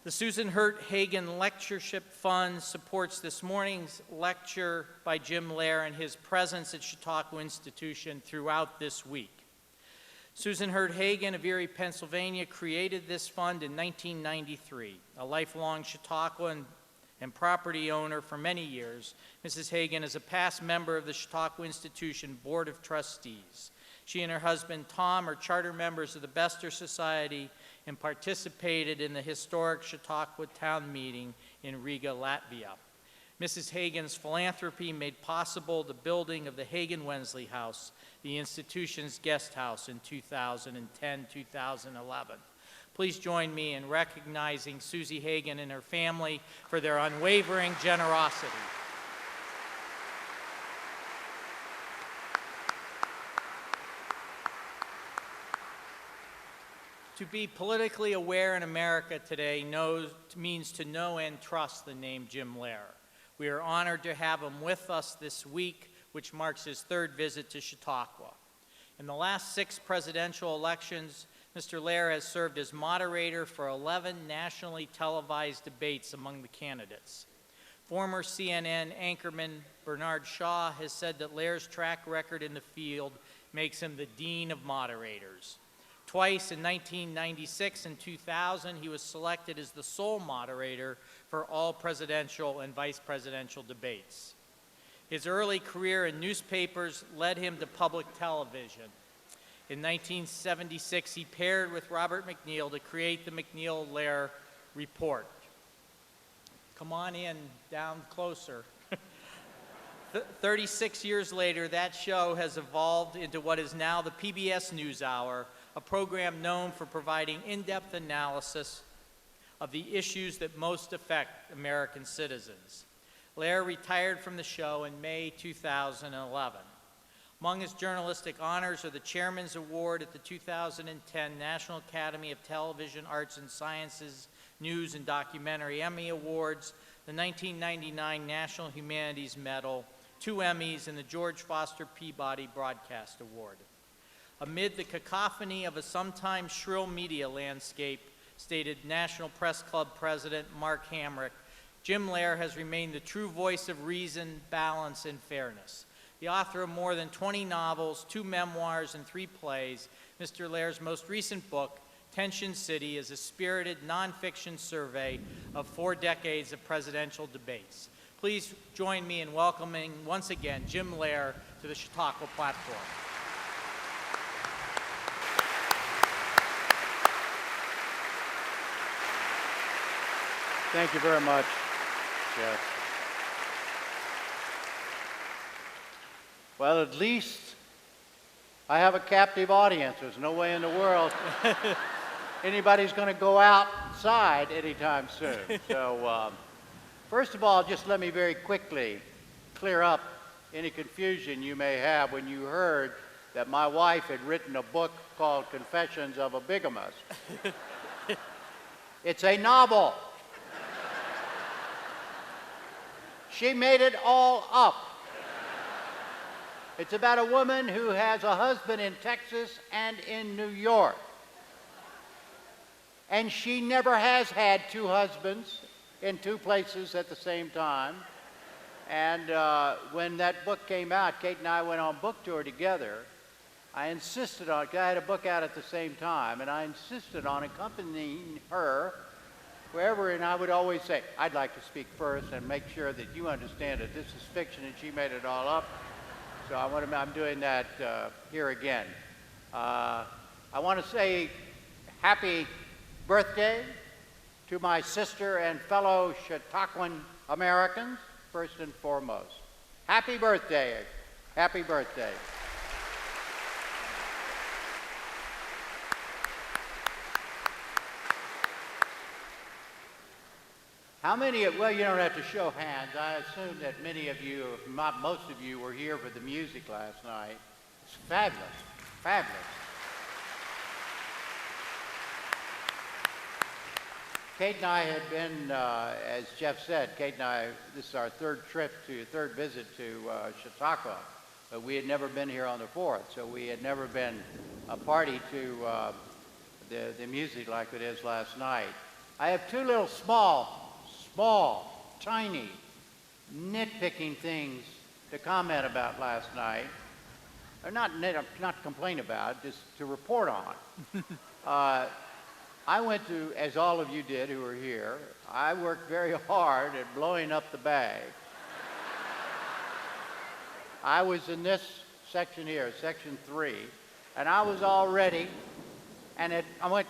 The Susan Hurt Hagen Lectureship Fund supports this morning's lecture by Jim Lehrer and his presence at Chautauqua Institution throughout this week. Susan Hurt Hagen of Erie, Pennsylvania, created this fund in 1993. A lifelong Chautauquan and property owner for many years, Mrs. Hagen is a past member of the Chautauqua Institution Board of Trustees. She and her husband, Tom, are charter members of the Bester Society and participated in the historic Chautauqua Town Meeting in Riga, Latvia. Mrs. Hagen's philanthropy made possible the building of the Hagen-Wensley House, the institution's guest house in 2010-2011. Please join me in recognizing Susie Hagen and her family for their unwavering generosity. To be politically aware in America today means to know and trust the name Jim Lehrer. We are honored to have him with us this week, which marks his third visit to Chautauqua. In the last 6 presidential elections, Mr. Lehrer has served as moderator for 11 nationally televised debates among the candidates. Former CNN anchorman Bernard Shaw has said that Lehrer's track record in the field makes him the dean of moderators. Twice, in 1996 and 2000, he was selected as the sole moderator for all presidential and vice presidential debates. His early career in newspapers led him to public television. In 1976, he paired with Robert McNeil to create the McNeil-Lehrer Report. Come on in, down closer. 36 years later, that show has evolved into what is now the PBS NewsHour, a program known for providing in-depth analysis of the issues that most affect American citizens. Lehrer retired from the show in May 2011. Among his journalistic honors are the Chairman's Award at the 2010 National Academy of Television Arts and Sciences News and Documentary Emmy Awards, the 1999 National Humanities Medal, 2 Emmys, and the George Foster Peabody Broadcast Award. Amid the cacophony of a sometimes shrill media landscape, stated National Press Club President Mark Hamrick, Jim Lehrer has remained the true voice of reason, balance, and fairness. The author of more than 20 novels, 2 memoirs, and 3 plays, Mr. Lehrer's most recent book, Tension City, is a spirited nonfiction survey of 4 decades of presidential debates. Please join me in welcoming, once again, Jim Lehrer to the Chautauqua platform. Thank you very much, Jeff. Well, at least I have a captive audience. There's no way in the world anybody's going to go outside anytime soon. So, first of all, just let me very quickly clear up any confusion you may have when you heard that my wife had written a book called Confessions of a Bigamist. It's a novel. She made it all up. It's about a woman who has a husband in Texas and in New York. And she never has had 2 husbands in 2 places at the same time. And when that book came out, Kate and I went on book tour together. I insisted on, because I had a book out at the same time, and I insisted on accompanying her wherever, and I would always say, I'd like to speak first and make sure that you understand that this is fiction and she made it all up. So I'm doing that here again. I want to say happy birthday to my sister and fellow Chautauquan Americans, first and foremost. Happy birthday. Happy birthday. How many of, well, you don't have to show hands. I assume that many of you, if not most of you, were here for the music last night. It's fabulous, fabulous. Kate and I had been, as Jeff said, Kate and I, this is our third visit to Chautauqua, but we had never been here on the 4th, so we had never been a party to the music like it is last night. I have two little tiny, nitpicking things to comment about last night. Or not complain about, just to report on. I went to, as all of you did who were here, I worked very hard at blowing up the bag. I was in this section here, section 3, and I was all ready, and I went,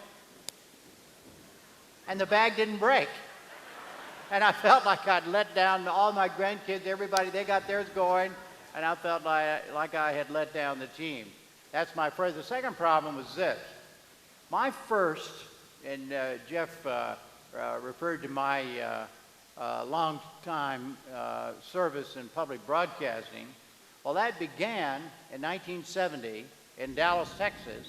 and the bag didn't break. And I felt like I'd let down all my grandkids, everybody, they got theirs going, and I felt like I had let down the team. That's my first. The second problem was this. My first, and Jeff referred to my long time service in public broadcasting. Well, that began in 1970 in Dallas, Texas,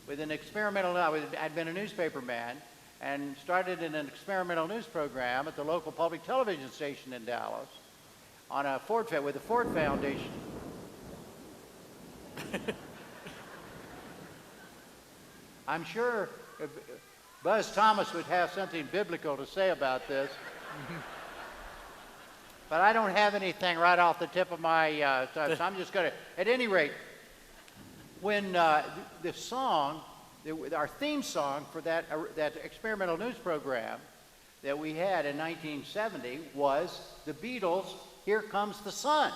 with an experimental, I'd been a newspaper man, and started in an experimental news program at the local public television station in Dallas on a with the Ford Foundation. I'm sure Buzz Thomas would have something biblical to say about this. But I don't have anything right off the tip of my so I'm just going to, at any rate, when the song, our theme song for that experimental news program that we had in 1970 was the Beatles' Here Comes the Sun.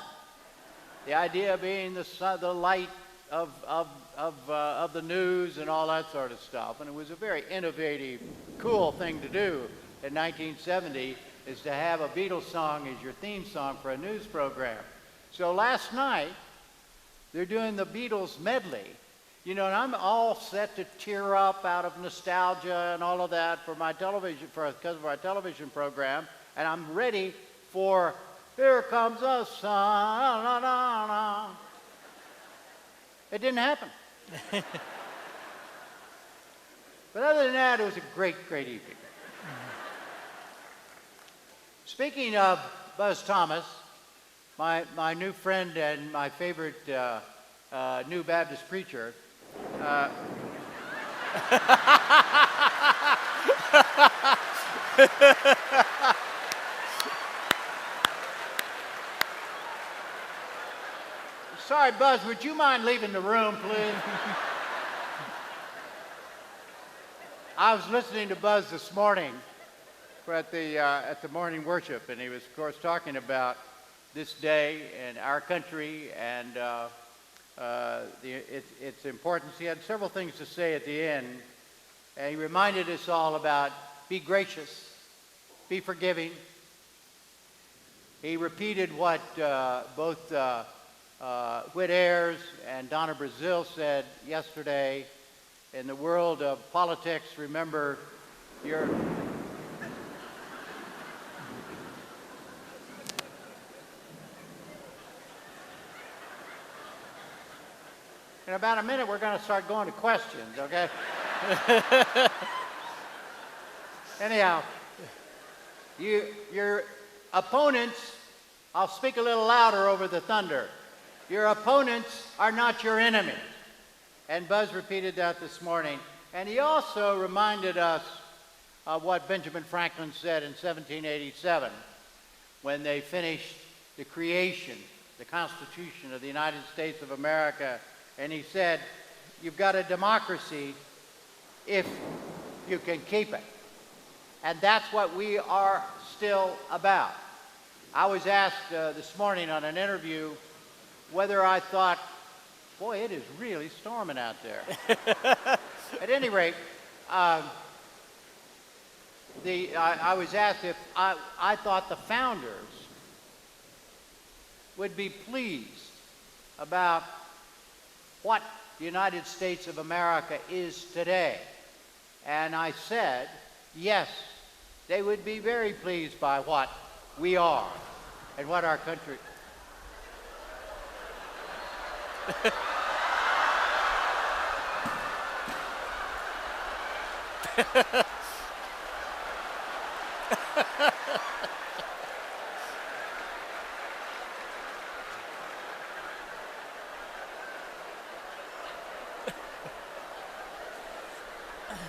The idea being the light of the news and all that sort of stuff. And it was a very innovative, cool thing to do in 1970, is to have a Beatles song as your theme song for a news program. So last night, they're doing the Beatles medley. You know, and I'm all set to tear up out of nostalgia and all of that for my television, because of our television program, and I'm ready for Here Comes the Sun. Na, na, na. It didn't happen. But other than that, it was a great, great evening. Speaking of Buzz Thomas, my new friend and my favorite new Baptist preacher, sorry, Buzz, would you mind leaving the room, please? I was listening to Buzz this morning at the morning worship, and he was, of course, talking about this day and our country and its importance. He had several things to say at the end, and he reminded us all about be gracious, be forgiving. He repeated what both Whit Ayers and Donna Brazile said yesterday. In the world of politics, remember your... In about a minute, we're going to start going to questions, okay? Anyhow, your opponents, I'll speak a little louder over the thunder. Your opponents are not your enemies. And Buzz repeated that this morning. And he also reminded us of what Benjamin Franklin said in 1787 when they finished the creation, the Constitution of the United States of America. And he said, you've got a democracy if you can keep it. And that's what we are still about. I was asked this morning on an interview whether I thought, boy, it is really storming out there. At any rate, I was asked if I thought the founders would be pleased about what the United States of America is today. And I said, yes, they would be very pleased by what we are and what our country...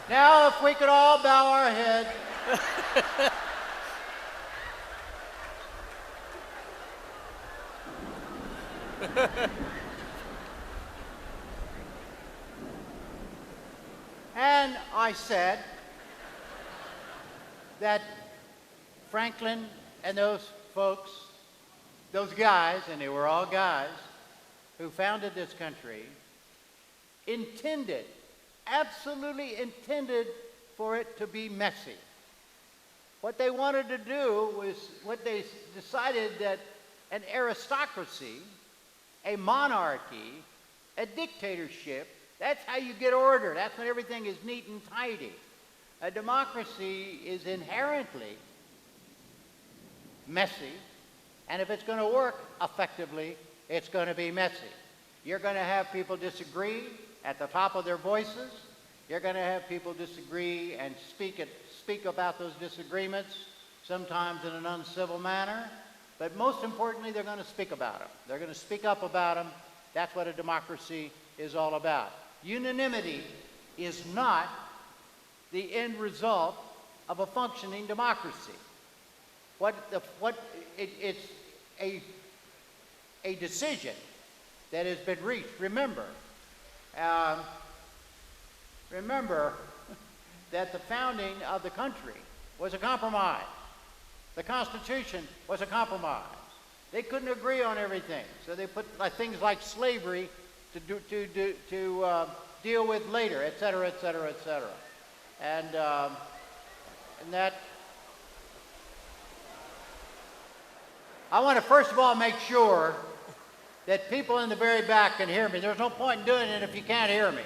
Now, if we could all bow our heads. And I said that Franklin and those folks, those guys, and they were all guys, who founded this country, intended, absolutely intended for it to be messy. What they wanted to do was what they decided that an aristocracy, a monarchy, a dictatorship, that's how you get order. That's when everything is neat and tidy. A democracy is inherently messy, and if it's going to work effectively, it's going to be messy. You're going to have people disagree at the top of their voices. You're going to have people disagree and speak about those disagreements, sometimes in an uncivil manner. But most importantly, they're going to speak about them. They're going to speak up about them. That's what a democracy is all about. Unanimity is not the end result of a functioning democracy. It's a decision that has been reached. Remember that the founding of the country was a compromise. The Constitution was a compromise. They couldn't agree on everything, so they put things like slavery to deal with later, et cetera, et cetera, et cetera. And that, I want to first of all make sure that people in the very back can hear me. There's no point in doing it if you can't hear me.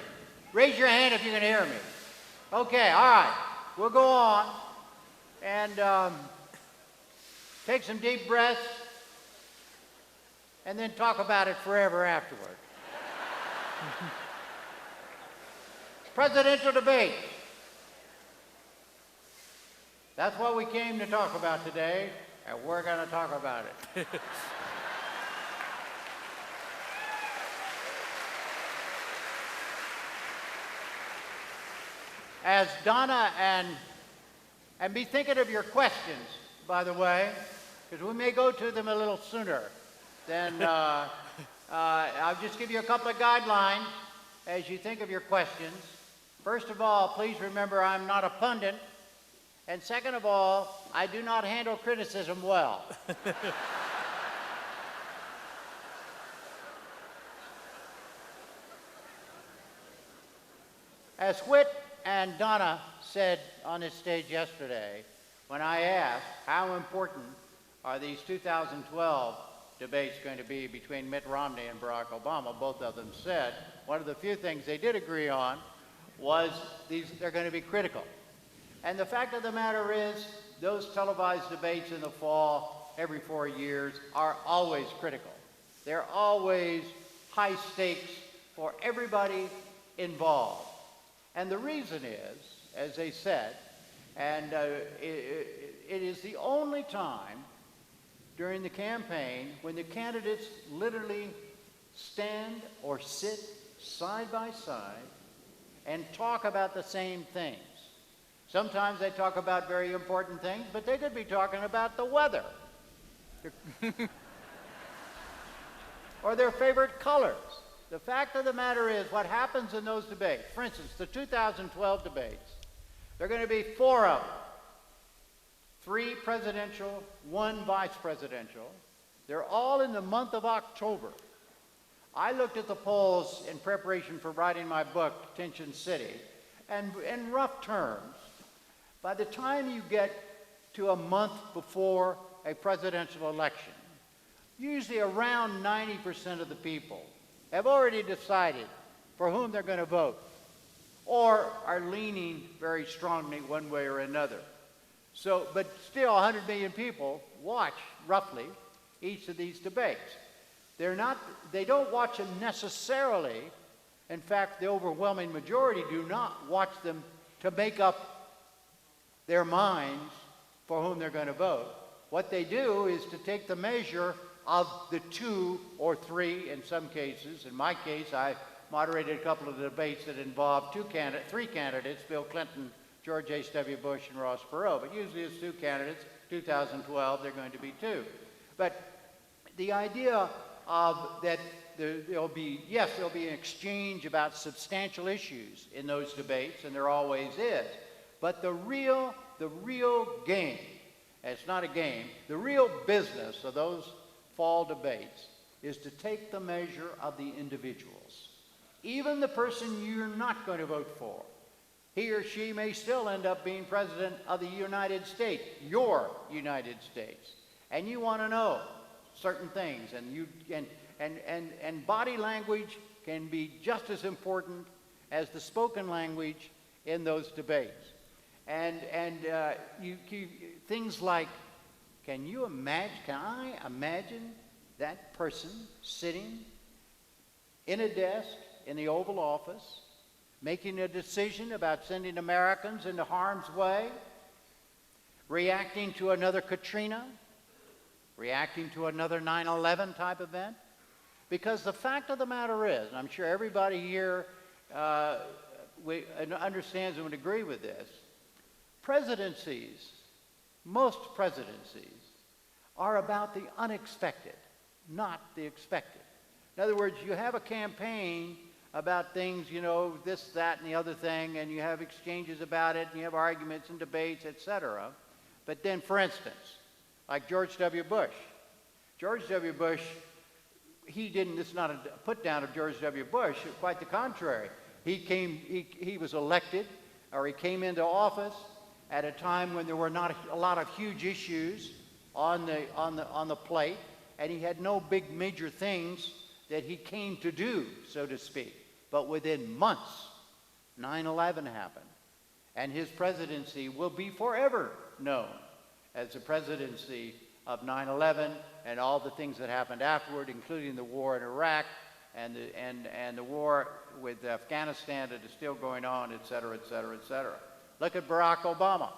Raise your hand if you can hear me. Okay, all right. We'll go on and take some deep breaths and then talk about it forever afterward. Presidential debate. That's what we came to talk about today, and we're going to talk about it. As Donna and be thinking of your questions, by the way, because we may go to them a little sooner than I'll just give you a couple of guidelines as you think of your questions. First of all, please remember I'm not a pundit. And second of all, I do not handle criticism well. As Whit and Donna said on this stage yesterday, when I asked how important are these 2012 debates going to be between Mitt Romney and Barack Obama, both of them said one of the few things they did agree on was they're going to be critical. And the fact of the matter is, those televised debates in the fall every 4 years are always critical. They're always high stakes for everybody involved. And the reason is, as they said, and it is the only time during the campaign when the candidates literally stand or sit side by side and talk about the same things. Sometimes they talk about very important things, but they could be talking about the weather or their favorite colors. The fact of the matter is, what happens in those debates, for instance, the 2012 debates, there are going to be 4 of them. 3 presidential, 1 vice presidential. They're all in the month of October. I looked at the polls in preparation for writing my book, Tension City, and in rough terms, by the time you get to a month before a presidential election, usually around 90% of the people have already decided for whom they're going to vote or are leaning very strongly one way or another. So, but still 100 million people watch, roughly, each of these debates. They don't watch them necessarily. In fact, the overwhelming majority do not watch them to make up their minds for whom they're going to vote. What they do is to take the measure of the 2 or 3 in some cases. In my case, I moderated a couple of debates that involved 3 candidates, Bill Clinton, George H.W. Bush and Ross Perot, but usually it's two candidates. 2012, they're going to be two. But the idea of that there'll be an exchange about substantial issues in those debates, and there always is. But the real game, and it's not a game, the real business of those fall debates is to take the measure of the individuals. Even the person you're not going to vote for, he or she may still end up being president of the United States, your United States. And you want to know certain things, and body language can be just as important as the spoken language in those debates. Things like, can I imagine that person sitting in a desk in the Oval Office, making a decision about sending Americans into harm's way, reacting to another Katrina, reacting to another 9/11 type event? Because the fact of the matter is, and I'm sure everybody here understands and would agree with this, most presidencies are about the unexpected, not the expected. In other words, you have a campaign about things, this, that, and the other thing, and you have exchanges about it, and you have arguments and debates, etc. But then, for instance, like George W. Bush. George W. Bush, this is not a put down of George W. Bush, quite the contrary. He was elected, or he came into office at a time when there were not a lot of huge issues on the plate, and he had no big major things that he came to do, so to speak. But within months, 9/11 happened, and his presidency will be forever known as the presidency of 9/11 and all the things that happened afterward, including the war in Iraq and the war with Afghanistan that is still going on, et cetera, et cetera, et cetera. Look at Barack Obama.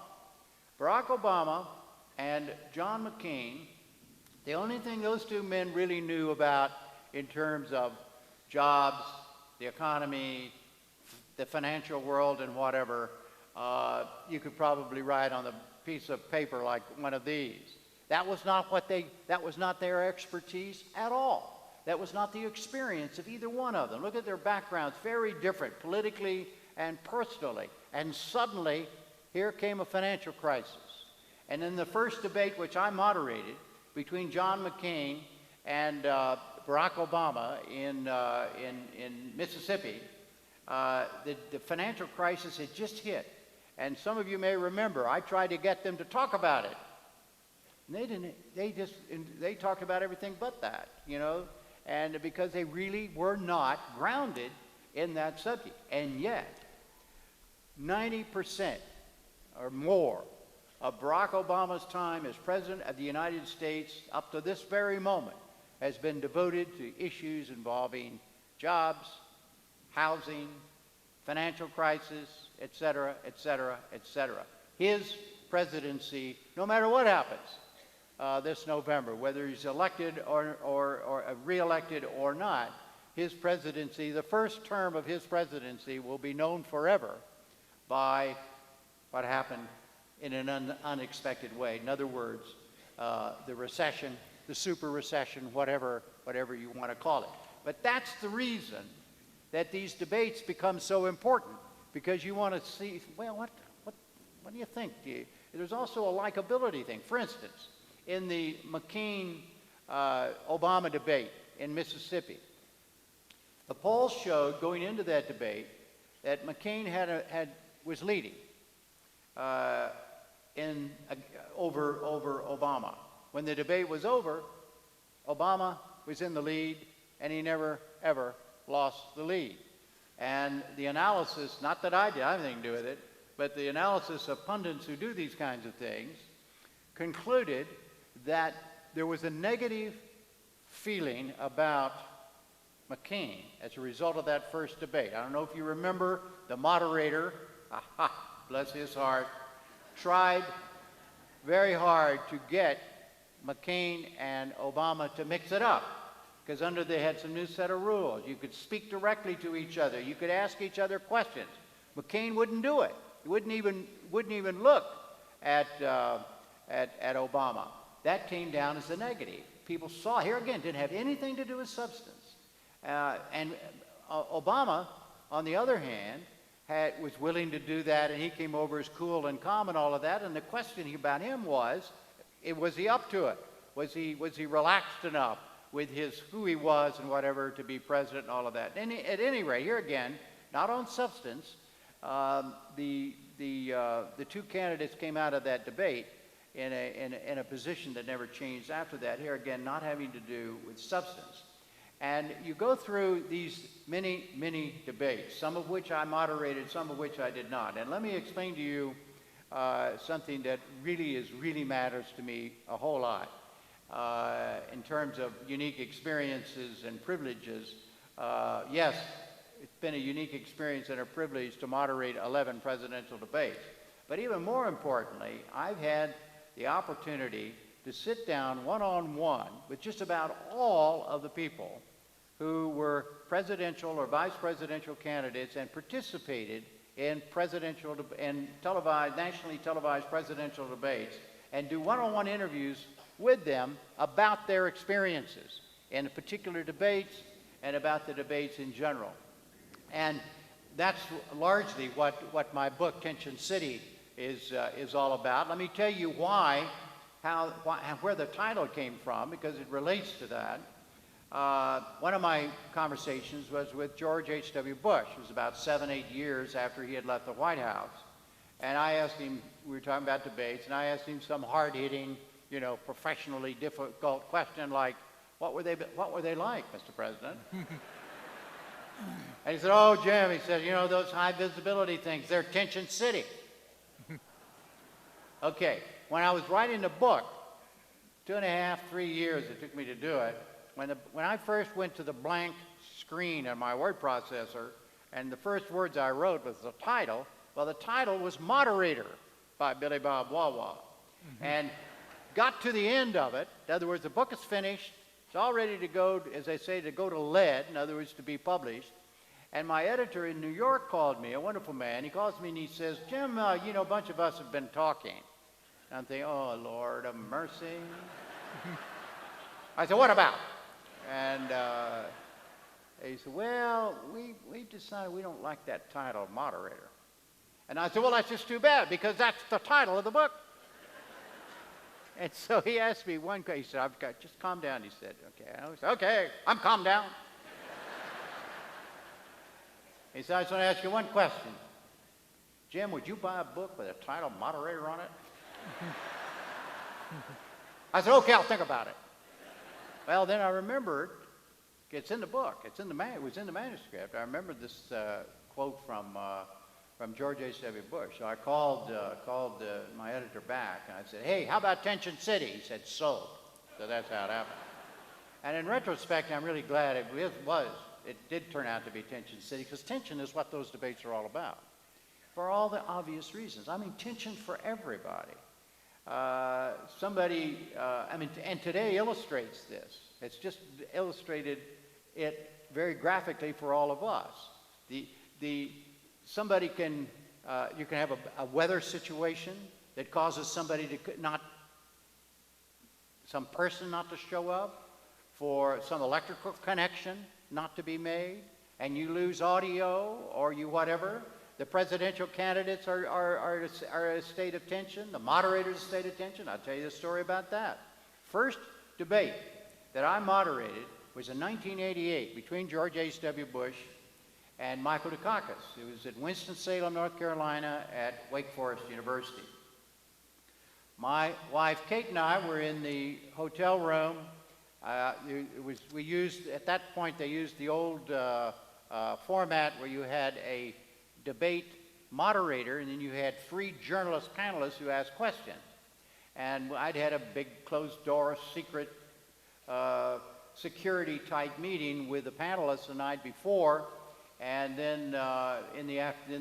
Barack Obama and John McCain, the only thing those two men really knew about in terms of jobs, the economy, the financial world, and whatever, you could probably write on a piece of paper like one of these. That was not their expertise at all. That was not the experience of either one of them. Look at their backgrounds, very different politically and personally. And suddenly, here came a financial crisis. And in the first debate, which I moderated, between John McCain and Barack Obama in Mississippi, the financial crisis had just hit. And some of you may remember, I tried to get them to talk about it. And they didn't. They talked about everything but that, and because they really were not grounded in that subject. And yet, 90% or more of Barack Obama's time as President of the United States up to this very moment has been devoted to issues involving jobs, housing, financial crisis, et cetera, et cetera, et cetera. His presidency, no matter what happens this November, whether he's elected or re-elected or not, his presidency, the first term of his presidency, will be known forever by what happened in an unexpected way. In other words, the recession, the super recession, whatever you want to call it. But that's the reason that these debates become so important, because you want to see, well, what do you think? There's also a likability thing. For instance, in the McCain-Obama debate in Mississippi, the polls showed going into that debate that McCain was leading over Obama. When the debate was over, Obama was in the lead, and he never, ever lost the lead. And the analysis, not that I did, I have anything to do with it, but the analysis of pundits who do these kinds of things concluded that there was a negative feeling about McCain as a result of that first debate. I don't know if you remember, the moderator, bless his heart, tried very hard to get McCain and Obama to mix it up, because they had some new set of rules. You could speak directly to each other. You could ask each other questions. McCain wouldn't do it. He wouldn't even wouldn't even look at Obama. That came down as a negative. People saw, here again, didn't have anything to do with substance. Obama, on the other hand, was willing to do that, and he came over as cool and calm and all of that. And the question about him was he up to it? Was he relaxed enough with who he was and whatever to be president and all of that? And at any rate, here again, not on substance, the two candidates came out of that debate in a position that never changed after that. Here again, not having to do with substance. And you go through these many, many debates, some of which I moderated, some of which I did not. And let me explain to you something that really matters to me a whole lot in terms of unique experiences and privileges. Yes, it's been a unique experience and a privilege to moderate 11 presidential debates. But even more importantly, I've had the opportunity to sit down one-on-one with just about all of the people who were presidential or vice presidential candidates and participated in nationally televised presidential debates, and do one-on-one interviews with them about their experiences in the particular debates and about the debates in general. And that's largely what my book, Tension City, is all about. Let me tell you where the title came from, because it relates to that. One of my conversations was with George H.W. Bush. It was about 7-8 years after he had left the White House. And I asked him, we were talking about debates, and I asked him some hard-hitting, professionally difficult question like, what were they like, Mr. President? And he said, oh, Jim, he said, those high visibility things, they're Tension City. Okay, when I was writing the book, 2.5, 3 years it took me to do it, when I first went to the blank screen on my word processor, and the first words I wrote was the title, well, the title was Moderator by Billy Bob Wawa. Mm-hmm. And got to the end of it. In other words, the book is finished. It's all ready to go, as they say, to go to lead, in other words, to be published. And my editor in New York called me, a wonderful man. He calls me and he says, Jim, a bunch of us have been talking. And I'm thinking, oh, Lord of mercy. I said, what about? And he said, well, we decided we don't like that title, Moderator. And I said, well, that's just too bad, because that's the title of the book. And so he asked me one question. He said, just calm down, he said. Okay. I said, okay, I'm calmed down. He said, I just want to ask you one question. Jim, would you buy a book with a title Moderator on it? I said, okay, I'll think about it. Well, then I remembered, it's in the book. It was in the manuscript. I remembered this quote from George H.W. Bush. So I called my editor back, and I said, hey, how about Tension City? He said, so. So that's how it happened. And in retrospect, I'm really glad it did turn out to be Tension City, because tension is what those debates are all about, for all the obvious reasons. I mean, tension for everybody. And today illustrates this. It's just illustrated it very graphically for all of us. Somebody can, you can have a weather situation that causes some person not to show up, for some electrical connection not to be made, and you lose audio or you whatever. The presidential candidates are a state of tension. The moderator's a state of tension. I'll tell you the story about that. First debate that I moderated was in 1988 between George H.W. Bush and Michael Dukakis. It was at Winston-Salem, North Carolina at Wake Forest University. My wife, Kate, and I were in the hotel room. At that point, they used the old format where you had a debate moderator, and then you had 3 journalist panelists who asked questions. And I'd had a big closed-door, secret, security-type meeting with the panelists the night before, and then in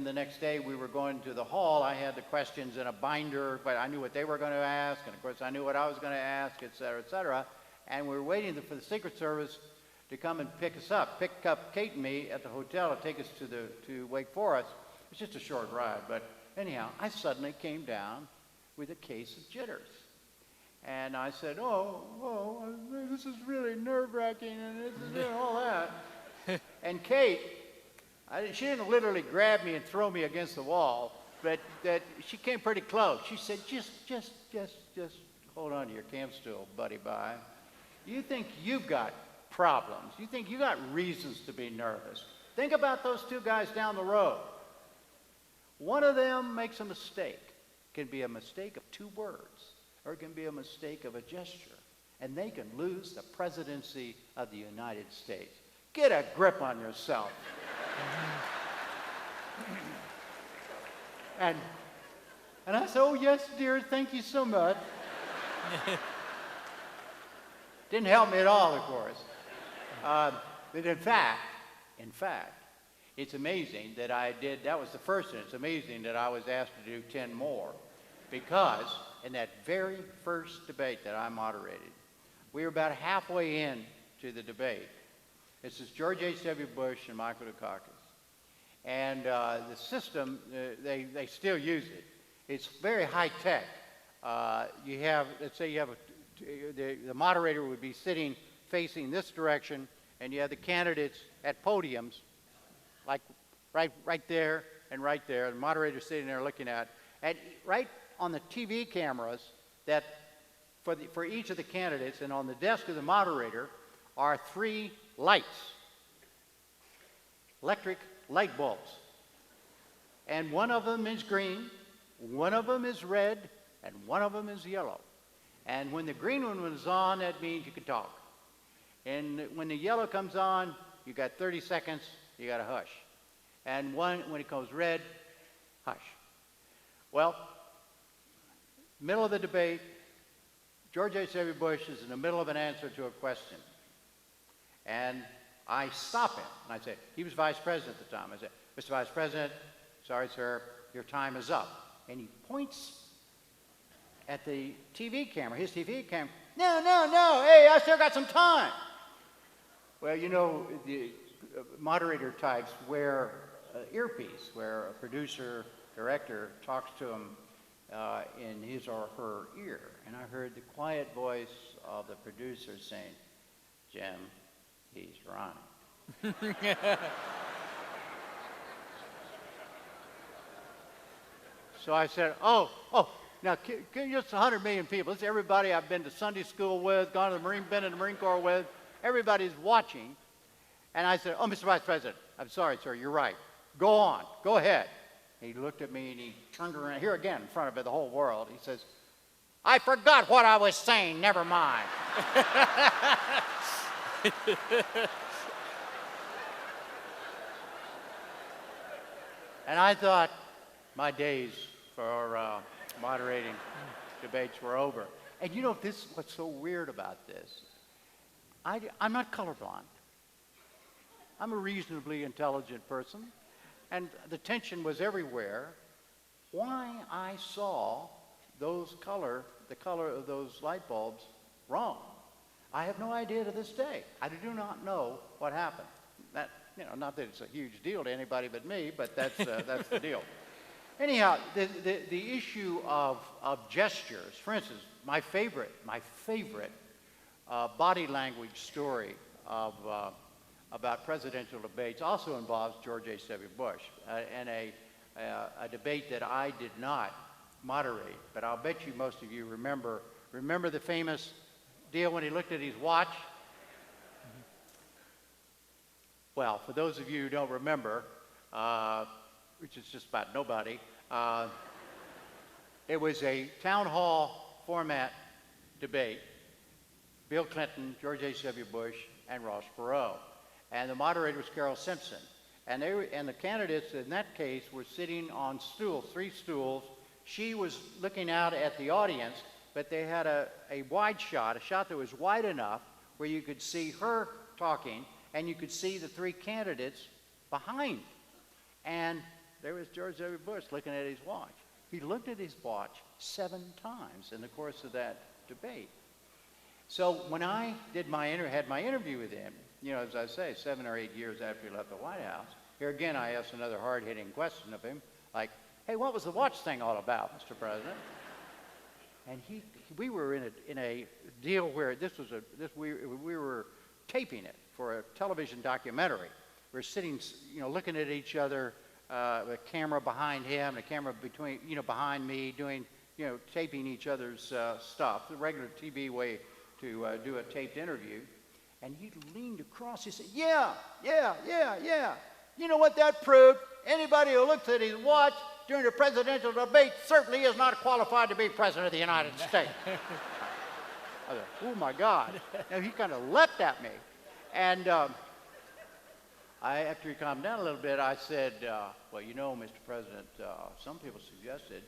the next day we were going to the hall. I had the questions in a binder, but I knew what they were going to ask, and of course I knew what I was going to ask, et cetera, and we were waiting for the Secret Service to come and pick up Kate and me at the hotel to take us to Wake Forest. It was just a short ride, but Anyhow, I suddenly came down with a case of jitters. And I said, oh, this is really nerve-wracking, and this is all that. And Kate, she didn't literally grab me and throw me against the wall, but that she came pretty close. She said, just hold on to your camp stool, buddy bye. You think you've got problems. You think you got reasons to be nervous. Think about those two guys down the road. One of them makes a mistake. It can be a mistake of 2 words, or it can be a mistake of a gesture, and they can lose the presidency of the United States. Get a grip on yourself. And I said, oh, yes, dear, thank you so much. Didn't help me at all, of course. But in fact, it's amazing that that was the first, and it's amazing that I was asked to do 10 more. Because in that very first debate that I moderated, we were about halfway in to the debate. This is George H.W. Bush and Michael Dukakis. And the system, they still use it. It's very high tech. You have, let's say you have the moderator would be sitting facing this direction, and you have the candidates at podiums, like right there and right there. The moderator sitting there looking at, and right on the TV cameras that for each of the candidates, and on the desk of the moderator are 3 lights, electric light bulbs. And one of them is green, one of them is red, and one of them is yellow. And when the green one was on, that means you can talk. And when the yellow comes on, you got 30 seconds, you got to hush. And when it goes red, hush. Well, middle of the debate, George H.W. Bush is in the middle of an answer to a question. And I stop him, and I say, he was vice president at the time. I said, Mr. Vice President, sorry, sir, your time is up. And he points at the TV camera, his TV camera. No, hey, I still got some time. Well, you know, the moderator types wear an earpiece, where a producer, director talks to them in his or her ear. And I heard the quiet voice of the producer saying, Jim, he's running. So I said, oh, now just 100 million people. This is everybody I've been to Sunday school with, been in the Marine Corps with. Everybody's watching. And I said, oh, Mr. Vice President, I'm sorry, sir, you're right. Go on, go ahead. He looked at me and he turned around, here again in front of the whole world. He says, I forgot what I was saying, never mind. And I thought my days for moderating debates were over. And you know, what's so weird about this? I'm not colorblind. I'm a reasonably intelligent person, and the tension was everywhere. Why I saw the color of those light bulbs wrong, I have no idea to this day. I do not know what happened. That, you know, not that it's a huge deal to anybody but me, but that's the deal. Anyhow, the issue of gestures, for instance, my favorite body language story about presidential debates also involves George H.W. Bush and a debate that I did not moderate, but I'll bet you most of you remember the famous deal when he looked at his watch. Well, for those of you who don't remember, which is just about nobody, it was a town hall format debate. Bill Clinton, George H.W. Bush, and Ross Perot. And the moderator was Carol Simpson. And the candidates in that case were sitting on stools, 3 stools. She was looking out at the audience, but they had a wide shot, a shot that was wide enough where you could see her talking, and you could see the 3 candidates behind. And there was George W. Bush looking at his watch. He looked at his watch 7 times in the course of that debate. So when I had my interview with him, you know, as I say, 7 or 8 years after he left the White House, here again I asked another hard-hitting question of him, like, "Hey, what was the watch thing all about, Mr. President?" And we were in a deal where we were taping it for a television documentary. We were sitting, looking at each other, a camera behind him, and a camera behind me, doing, taping each other's stuff, the regular TV way to do a taped interview. And he leaned across. He said, "Yeah. You know what that proved? Anybody who looks at his watch during a presidential debate certainly is not qualified to be president of the United States." I thought, "Oh my God!" Now he kind of leapt at me, and after he calmed down a little bit, I said, "Well, Mr. President, some people suggested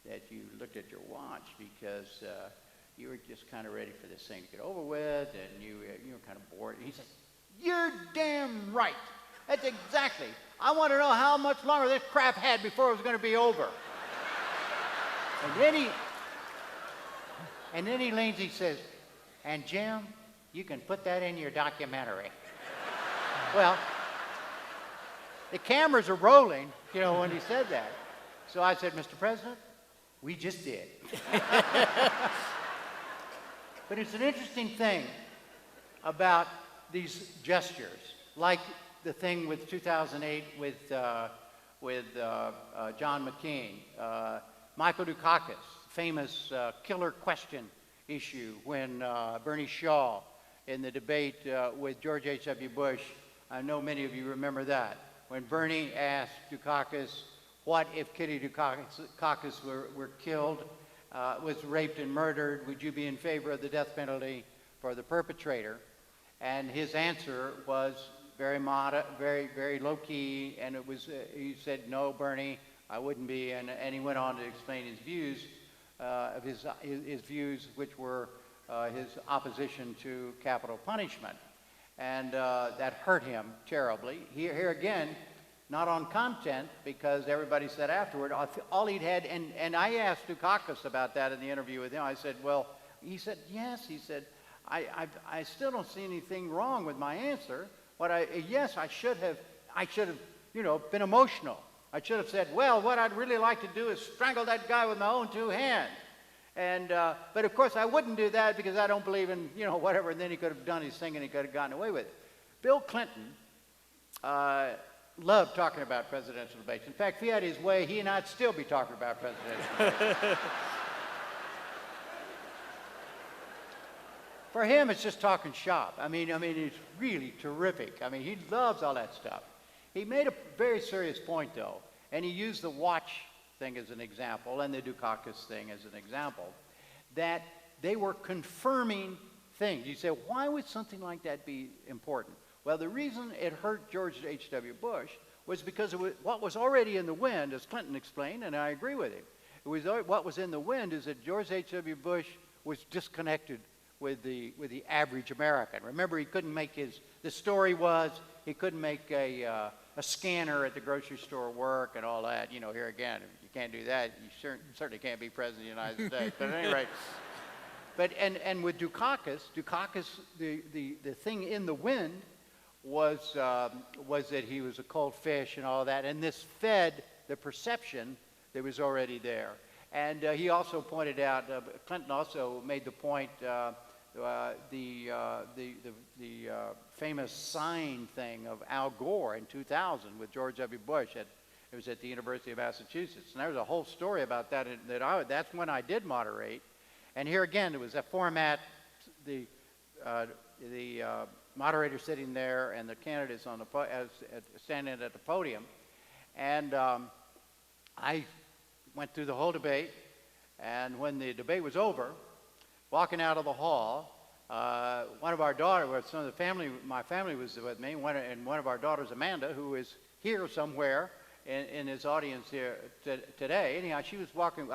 that you looked at your watch because you were just kind of ready for this thing to get over with, and you were kind of bored." And he said, "You're damn right. That's exactly. I want to know how much longer this crap had before it was going to be over." And then he leans, he says, "And Jim, you can put that in your documentary." Well, the cameras are rolling, when he said that. So I said, "Mr. President, we just did." But it's an interesting thing about these gestures, like the thing with 2008 with John McCain, Michael Dukakis, famous killer question issue when Bernie Shaw in the debate with George H.W. Bush. I know many of you remember that. When Bernie asked Dukakis, what if Kitty Dukakis were killed, was raped and murdered, would you be in favor of the death penalty for the perpetrator? And his answer was very modest, very low-key, and it was, he said, "No, Bernie, I wouldn't be," and he went on to explain his views, his views, which were his opposition to capital punishment. And that hurt him terribly. Here again, not on content, because everybody said afterward, all he'd had, and I asked Dukakis about that in the interview with him. I said, "Well," he said, "Yes," he said, I still don't see anything wrong with my answer. Yes, I should have, been emotional. I should have said, "Well, what I'd really like to do is strangle that guy with my own two hands." And, but of course I wouldn't do that because I don't believe in, whatever, and then he could have done his thing and he could have gotten away with it. Bill Clinton loved talking about presidential debates. In fact, if he had his way, he and I'd still be talking about presidential debates. For him, it's just talking shop. I mean, it's really terrific. I mean, he loves all that stuff. He made a very serious point, though, and he used the watch thing as an example and the Dukakis thing as an example, that they were confirming things. You say, why would something like that be important? Well, the reason it hurt George H.W. Bush was because of what was already in the wind, as Clinton explained, and I agree with him. What was in the wind is that George H.W. Bush was disconnected with the average American. Remember, he couldn't make the story was he couldn't make a scanner at the grocery store work and all that. Here again, if you can't do that, you certainly can't be president of the United States. But at any rate, and with Dukakis, the thing in the wind was that he was a cold fish and all that, and this fed the perception that was already there. And he also pointed out, Clinton also made the point, the famous sign thing of Al Gore in 2000 with George W. Bush. It was at the University of Massachusetts. And there was a whole story about that. That's when I did moderate. And here again, it was a format, the moderator sitting there and the candidates on standing at the podium. And I went through the whole debate, and when the debate was over, walking out of the hall, one of our daughters, some of the family, my family was with me, and one of our daughters, Amanda, who is here somewhere in his audience here today. Anyhow, I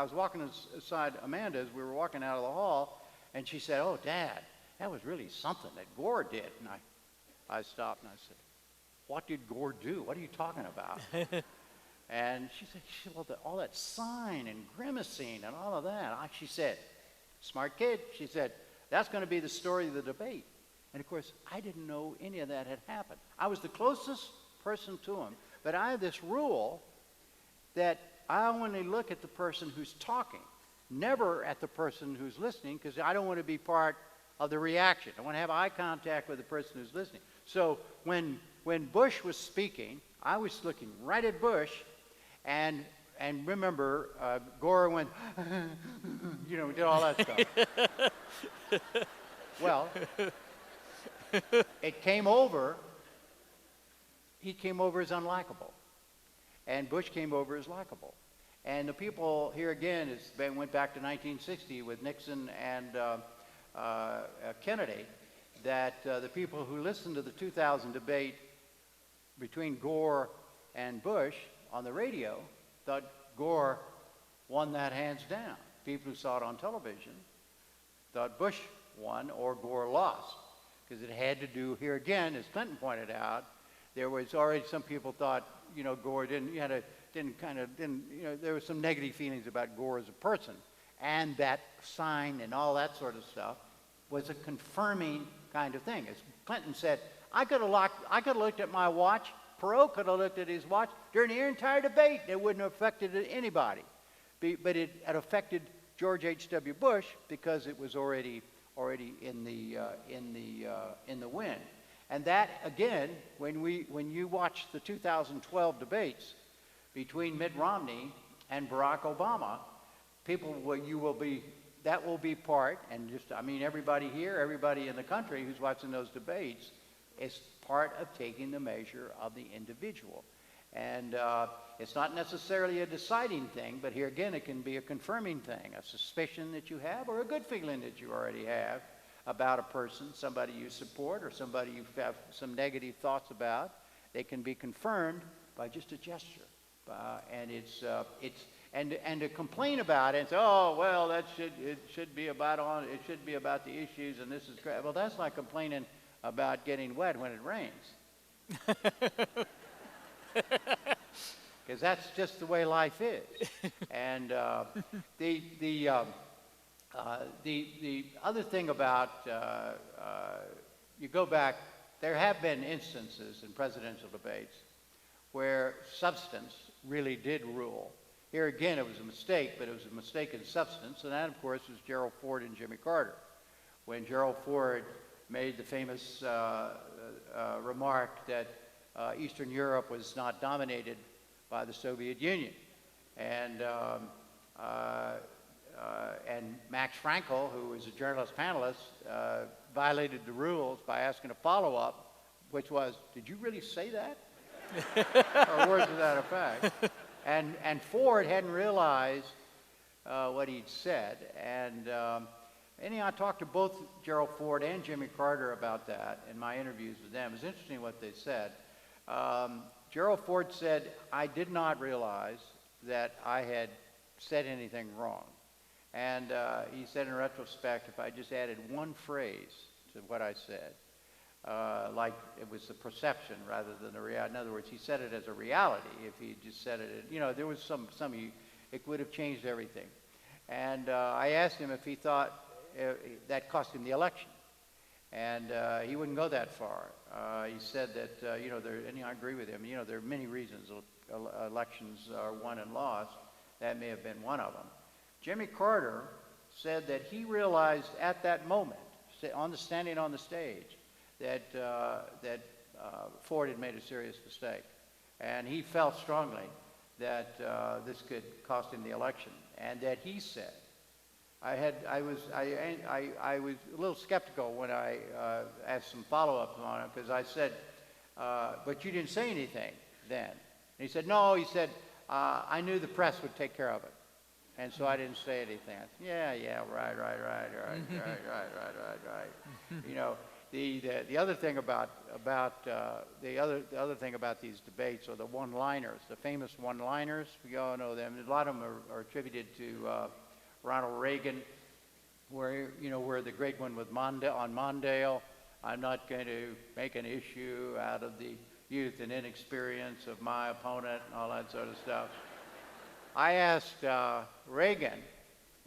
was walking aside Amanda as we were walking out of the hall, and she said, "Oh, Dad, that was really something that Gore did." And I stopped and I said, "What did Gore do? What are you talking about?" And she said, "Well, all that sign and grimacing and all of that." She said, "Smart kid," she said, "that's going to be the story of the debate." And of course, I didn't know any of that had happened. I was the closest person to him, but I had this rule that I only look at the person who's talking, never at the person who's listening, because I don't want to be part of the reaction. I want to have eye contact with the person who's listening. So when Bush was speaking, I was looking right at Bush, and remember, Gore went, did all that stuff. Well, it came over, he came over as unlikable, and Bush came over as likable. And the people here again, went back to 1960 with Nixon and Kennedy, that the people who listened to the 2000 debate between Gore and Bush on the radio thought Gore won that hands down. People who saw it on television thought Bush won or Gore lost, because it had to do, here again, as Clinton pointed out, there was already some people thought, Gore there was some negative feelings about Gore as a person, and that sign and all that sort of stuff was a confirming kind of thing. As Clinton said, I could have looked at my watch, Perot could have looked at his watch during the entire debate. It wouldn't have affected anybody. But it had affected George H.W. Bush because it was already in the wind. And that, again, when you watch the 2012 debates between Mitt Romney and Barack Obama, that will be part, and everybody here, everybody in the country who's watching those debates is part of taking the measure of the individual. And it's not necessarily a deciding thing, but here again, it can be a confirming thing, a suspicion that you have or a good feeling that you already have about a person, somebody you support or somebody you have some negative thoughts about. They can be confirmed by just a gesture. And to complain about it and say, oh, well, it should be about the issues and this is great. Well, that's like complaining about getting wet when it rains. Because that's just the way life is. And the other thing about, you go back, there have been instances in presidential debates where substance really did rule. Here again, it was a mistake, but it was a mistake in substance, and that, of course, was Gerald Ford and Jimmy Carter. When Gerald Ford made the famous remark that Eastern Europe was not dominated by the Soviet Union. And Max Frankel, who was a journalist panelist, violated the rules by asking a follow-up, which was, did you really say that? Or words to that effect. And Ford hadn't realized what he'd said. And anyhow, I talked to both Gerald Ford and Jimmy Carter about that in my interviews with them. It was interesting what they said. Gerald Ford said, I did not realize that I had said anything wrong. And he said in retrospect, if I just added one phrase to what I said, like it was the perception rather than the reality. In other words, he said it as a reality. If he just said it, there was it would have changed everything. And I asked him if he thought that cost him the election. And he wouldn't go that far. He said that, and I agree with him, there are many reasons elections are won and lost. That may have been one of them. Jimmy Carter said that he realized at that moment, standing on the stage, that Ford had made a serious mistake. And he felt strongly that this could cost him the election. And that he said, I was a little skeptical when I asked some follow-ups on it, because I said, but you didn't say anything then. And he said, no, he said, I knew the press would take care of it. And so I didn't say anything. I said, yeah, right. The other thing about these debates are the one-liners, the famous one-liners. We all know them. A lot of them are attributed to Ronald Reagan, where the great one with Mondale. I'm not going to make an issue out of the youth and inexperience of my opponent and all that sort of stuff. I asked Reagan,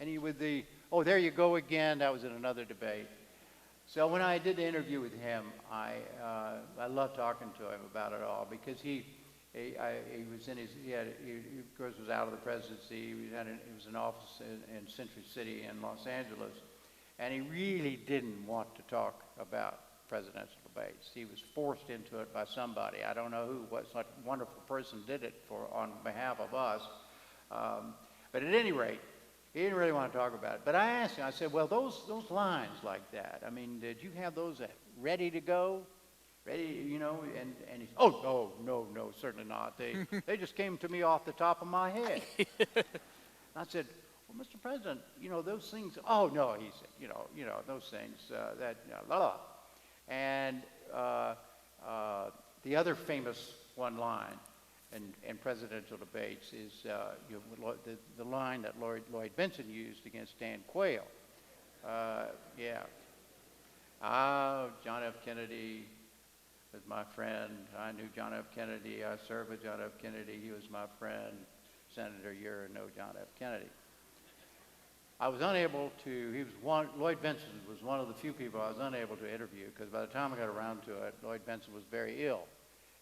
and he with the, oh, there you go again. That was in another debate. So when I did the interview with him, I loved talking to him about it all, because he he was in his, he of course was out of the presidency. He was in office in Century City in Los Angeles, and he really didn't want to talk about presidential debates. He was forced into it by somebody. I don't know who. What wonderful person did it on behalf of us. But at any rate, he didn't really want to talk about it. But I asked him. I said, "Well, those lines like that. I mean, did you have those ready to go? Ready, you know?" And he said, "Oh, no, certainly not. They just came to me off the top of my head." I said, "Well, Mr. President, you know those things." "Oh no," he said, "you know those things that blah blah." And the other famous one line in presidential debates is the line that Lloyd Benson used against Dan Quayle. John F. Kennedy was my friend. I knew John F. Kennedy. I served with John F. Kennedy. He was my friend. Senator, you're no John F. Kennedy. I was unable to, Lloyd Benson was one of the few people I was unable to interview because by the time I got around to it, Lloyd Benson was very ill.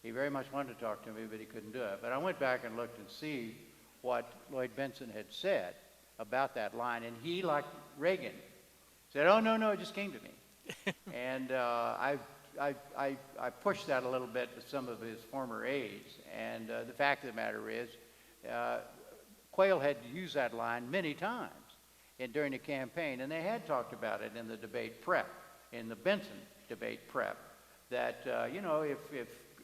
He very much wanted to talk to me, but he couldn't do it. But I went back and looked and see what Lloyd Benson had said about that line, and he, like Reagan, said, "Oh, no, it just came to me." And I pushed that a little bit with some of his former aides, and the fact of the matter is, Quayle had used that line many times during the campaign, and they had talked about it in the debate prep, in the Benson debate prep, that,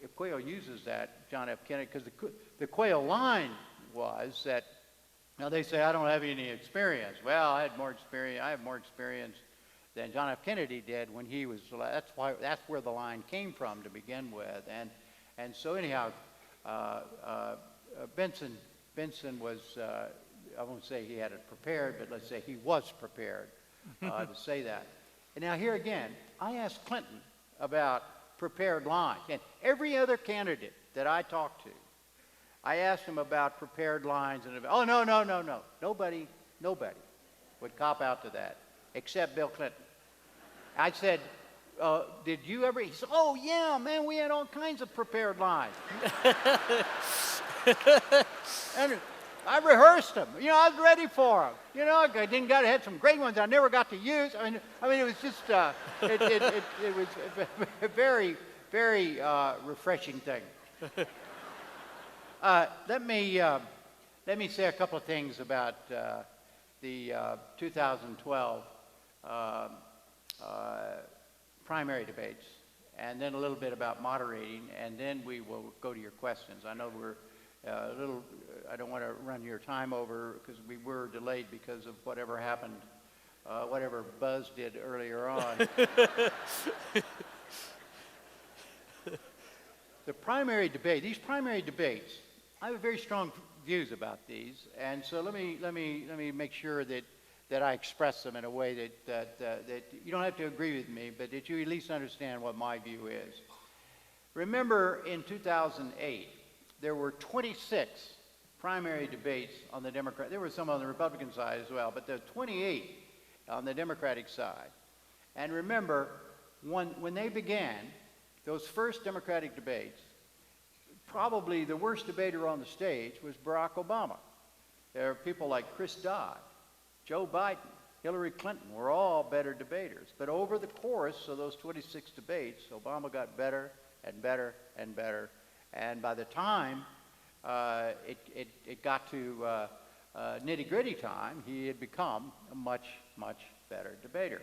if Quayle uses that, John F. Kennedy, because the Quayle line was that, now they say, "I don't have any experience." Well, I have more experience than John F. Kennedy did when he was, that's where the line came from to begin with. And so anyhow, Benson was, I won't say he had it prepared, but let's say he was prepared to say that. And now here again, I asked Clinton about prepared lines. And every other candidate that I talked to, I asked him about prepared lines. And oh, no. Nobody would cop out to that, except Bill Clinton. I said, "Did you ever?" He said, "Oh, yeah, man, we had all kinds of prepared lines." And I rehearsed them. I was ready for them. I had some great ones I never got to use. I mean, it was just it was a very, very refreshing thing. Let me say a couple of things about the 2012 primary debates, and then a little bit about moderating, and then we will go to your questions. I know we're I don't want to run your time over because we were delayed because of whatever happened, whatever Buzz did earlier on. These primary debates, I have very strong views about these, and so let me make sure that I express them in a way that you don't have to agree with me, but that you at least understand what my view is. Remember, in 2008. There were 26 primary debates on the Democrat. There were some on the Republican side as well, but there were 28 on the Democratic side. And remember, when they began, those first Democratic debates, probably the worst debater on the stage was Barack Obama. There are people like Chris Dodd, Joe Biden, Hillary Clinton were all better debaters. But over the course of those 26 debates, Obama got better and better and better. And by the time it got to nitty-gritty time, he had become a much, much better debater.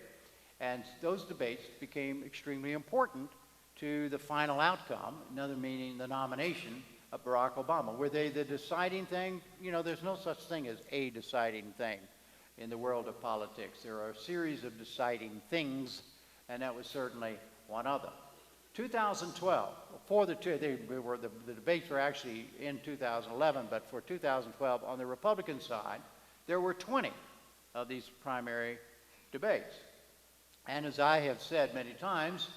And those debates became extremely important to the final outcome, another meaning the nomination of Barack Obama. Were they the deciding thing? There's no such thing as a deciding thing in the world of politics. There are a series of deciding things, and that was certainly one of them. 2012, the debates were actually in 2011, but for 2012, on the Republican side, there were 20 of these primary debates. And as I have said many times,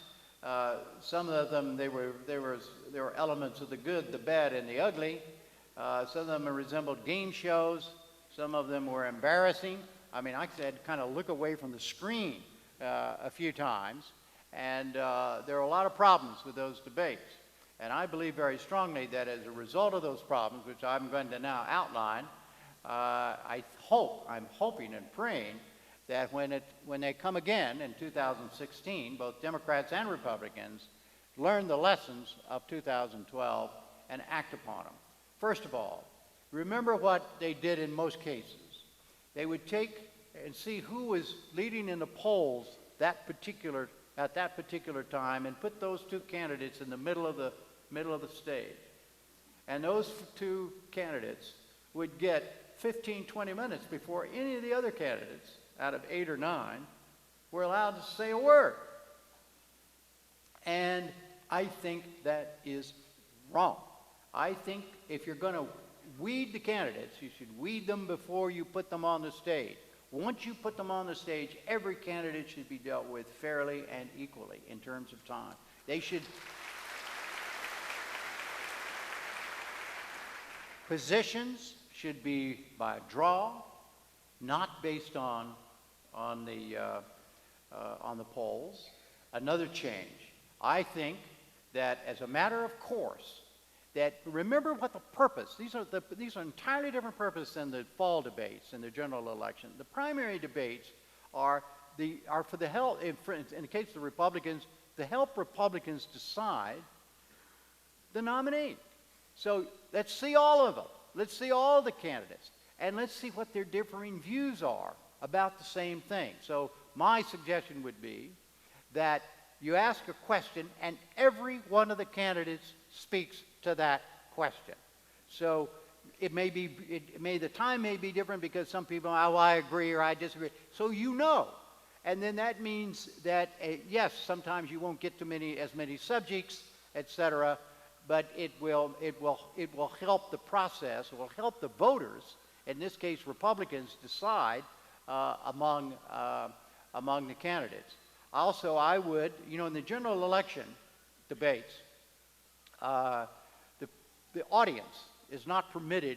some of them, there were elements of the good, the bad, and the ugly. Some of them resembled game shows. Some of them were embarrassing. I mean, I said, kind of look away from the screen a few times. And there are a lot of problems with those debates. And I believe very strongly that as a result of those problems, which I'm going to now outline, I'm hoping and praying that when they come again in 2016, both Democrats and Republicans learn the lessons of 2012 and act upon them. First of all, remember what they did in most cases. They would take and see who was leading in the polls at that particular time and put those two candidates in the middle of the stage. And those two candidates would get 15, 20 minutes before any of the other candidates out of 8 or 9 were allowed to say a word. And I think that is wrong. I think if you're going to weed the candidates, you should weed them before you put them on the stage. Once you put them on the stage, every candidate should be dealt with fairly and equally in terms of time. Positions should be by draw, not based on the polls. Another change. I think that as a matter of course, that remember what the purpose. These are entirely different purpose than the fall debates and the general election. The primary debates are for the help. In the case of the Republicans, to help Republicans decide the nominee. So let's see all of them. Let's see all the candidates, and let's see what their differing views are about the same thing. So my suggestion would be that you ask a question, and every one of the candidates speaks to that question. So the time may be different because some people, oh, I agree or I disagree. So you know. And then that means that, yes, sometimes you won't get to as many subjects, etc., but it will help the process, it will help the voters, in this case Republicans, decide among the candidates. Also, I would, in the general election debates, the audience is not permitted,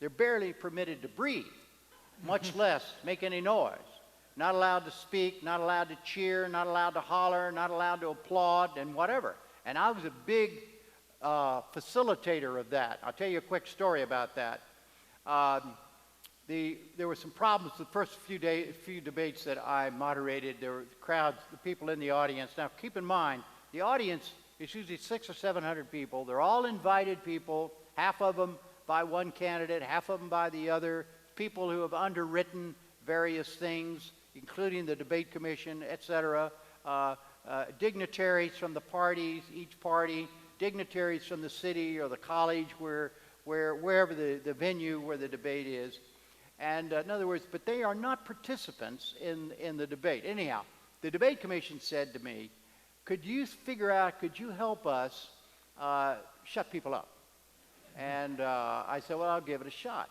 they're barely permitted to breathe, much less make any noise. Not allowed to speak, not allowed to cheer, not allowed to holler, not allowed to applaud, and whatever. And I was a big facilitator of that. I'll tell you a quick story about that. There were some problems the first few debates that I moderated. There were crowds, the people in the audience. Now, keep in mind, the audience is usually 600 or 700 people. They're all invited people, half of them by one candidate, half of them by the other, people who have underwritten various things, including the debate commission, etc., dignitaries from the parties, each party, dignitaries from the city or the college wherever the venue where the debate is. And in other words, but they are not participants in the debate. Anyhow, the debate commission said to me, could you help us shut people up? And I said, well, I'll give it a shot.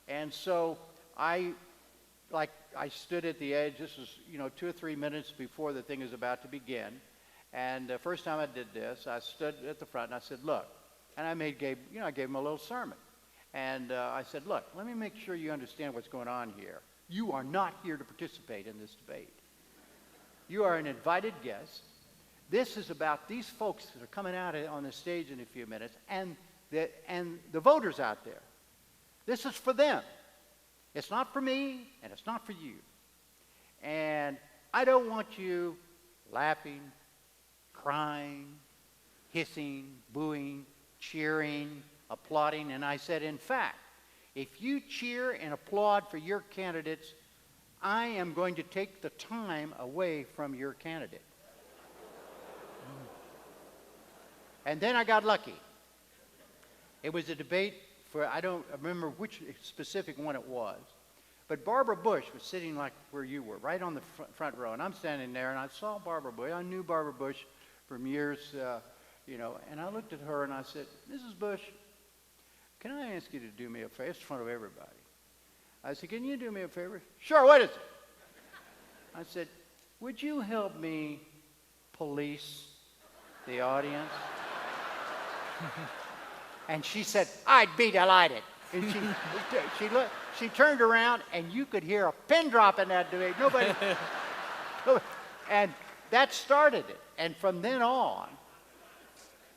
And so I stood at the edge. This was, 2 or 3 minutes before the thing is about to begin. And the first time I did this, I stood at the front and I said, look, and I gave him a little sermon. And I said, look, let me make sure you understand what's going on here. You are not here to participate in this debate. You are an invited guest. This is about these folks that are coming out on the stage in a few minutes and the voters out there. This is for them. It's not for me, and it's not for you. And I don't want you laughing, crying, hissing, booing, cheering, applauding. And I said, in fact, if you cheer and applaud for your candidates, I am going to take the time away from your candidate. And then I got lucky. It was a debate I don't remember which specific one it was, but Barbara Bush was sitting like where you were, right on the front row, and I'm standing there, and I saw Barbara Bush. I knew Barbara Bush from years, and I looked at her and I said, Mrs. Bush, can I ask you to do me a favor? It's in front of everybody. I said, can you do me a favor? Sure, what is it? I said, would you help me police the audience? And she said, I'd be delighted. And she turned around, and you could hear a pin drop in that debate. Nobody. And that started it. And from then on,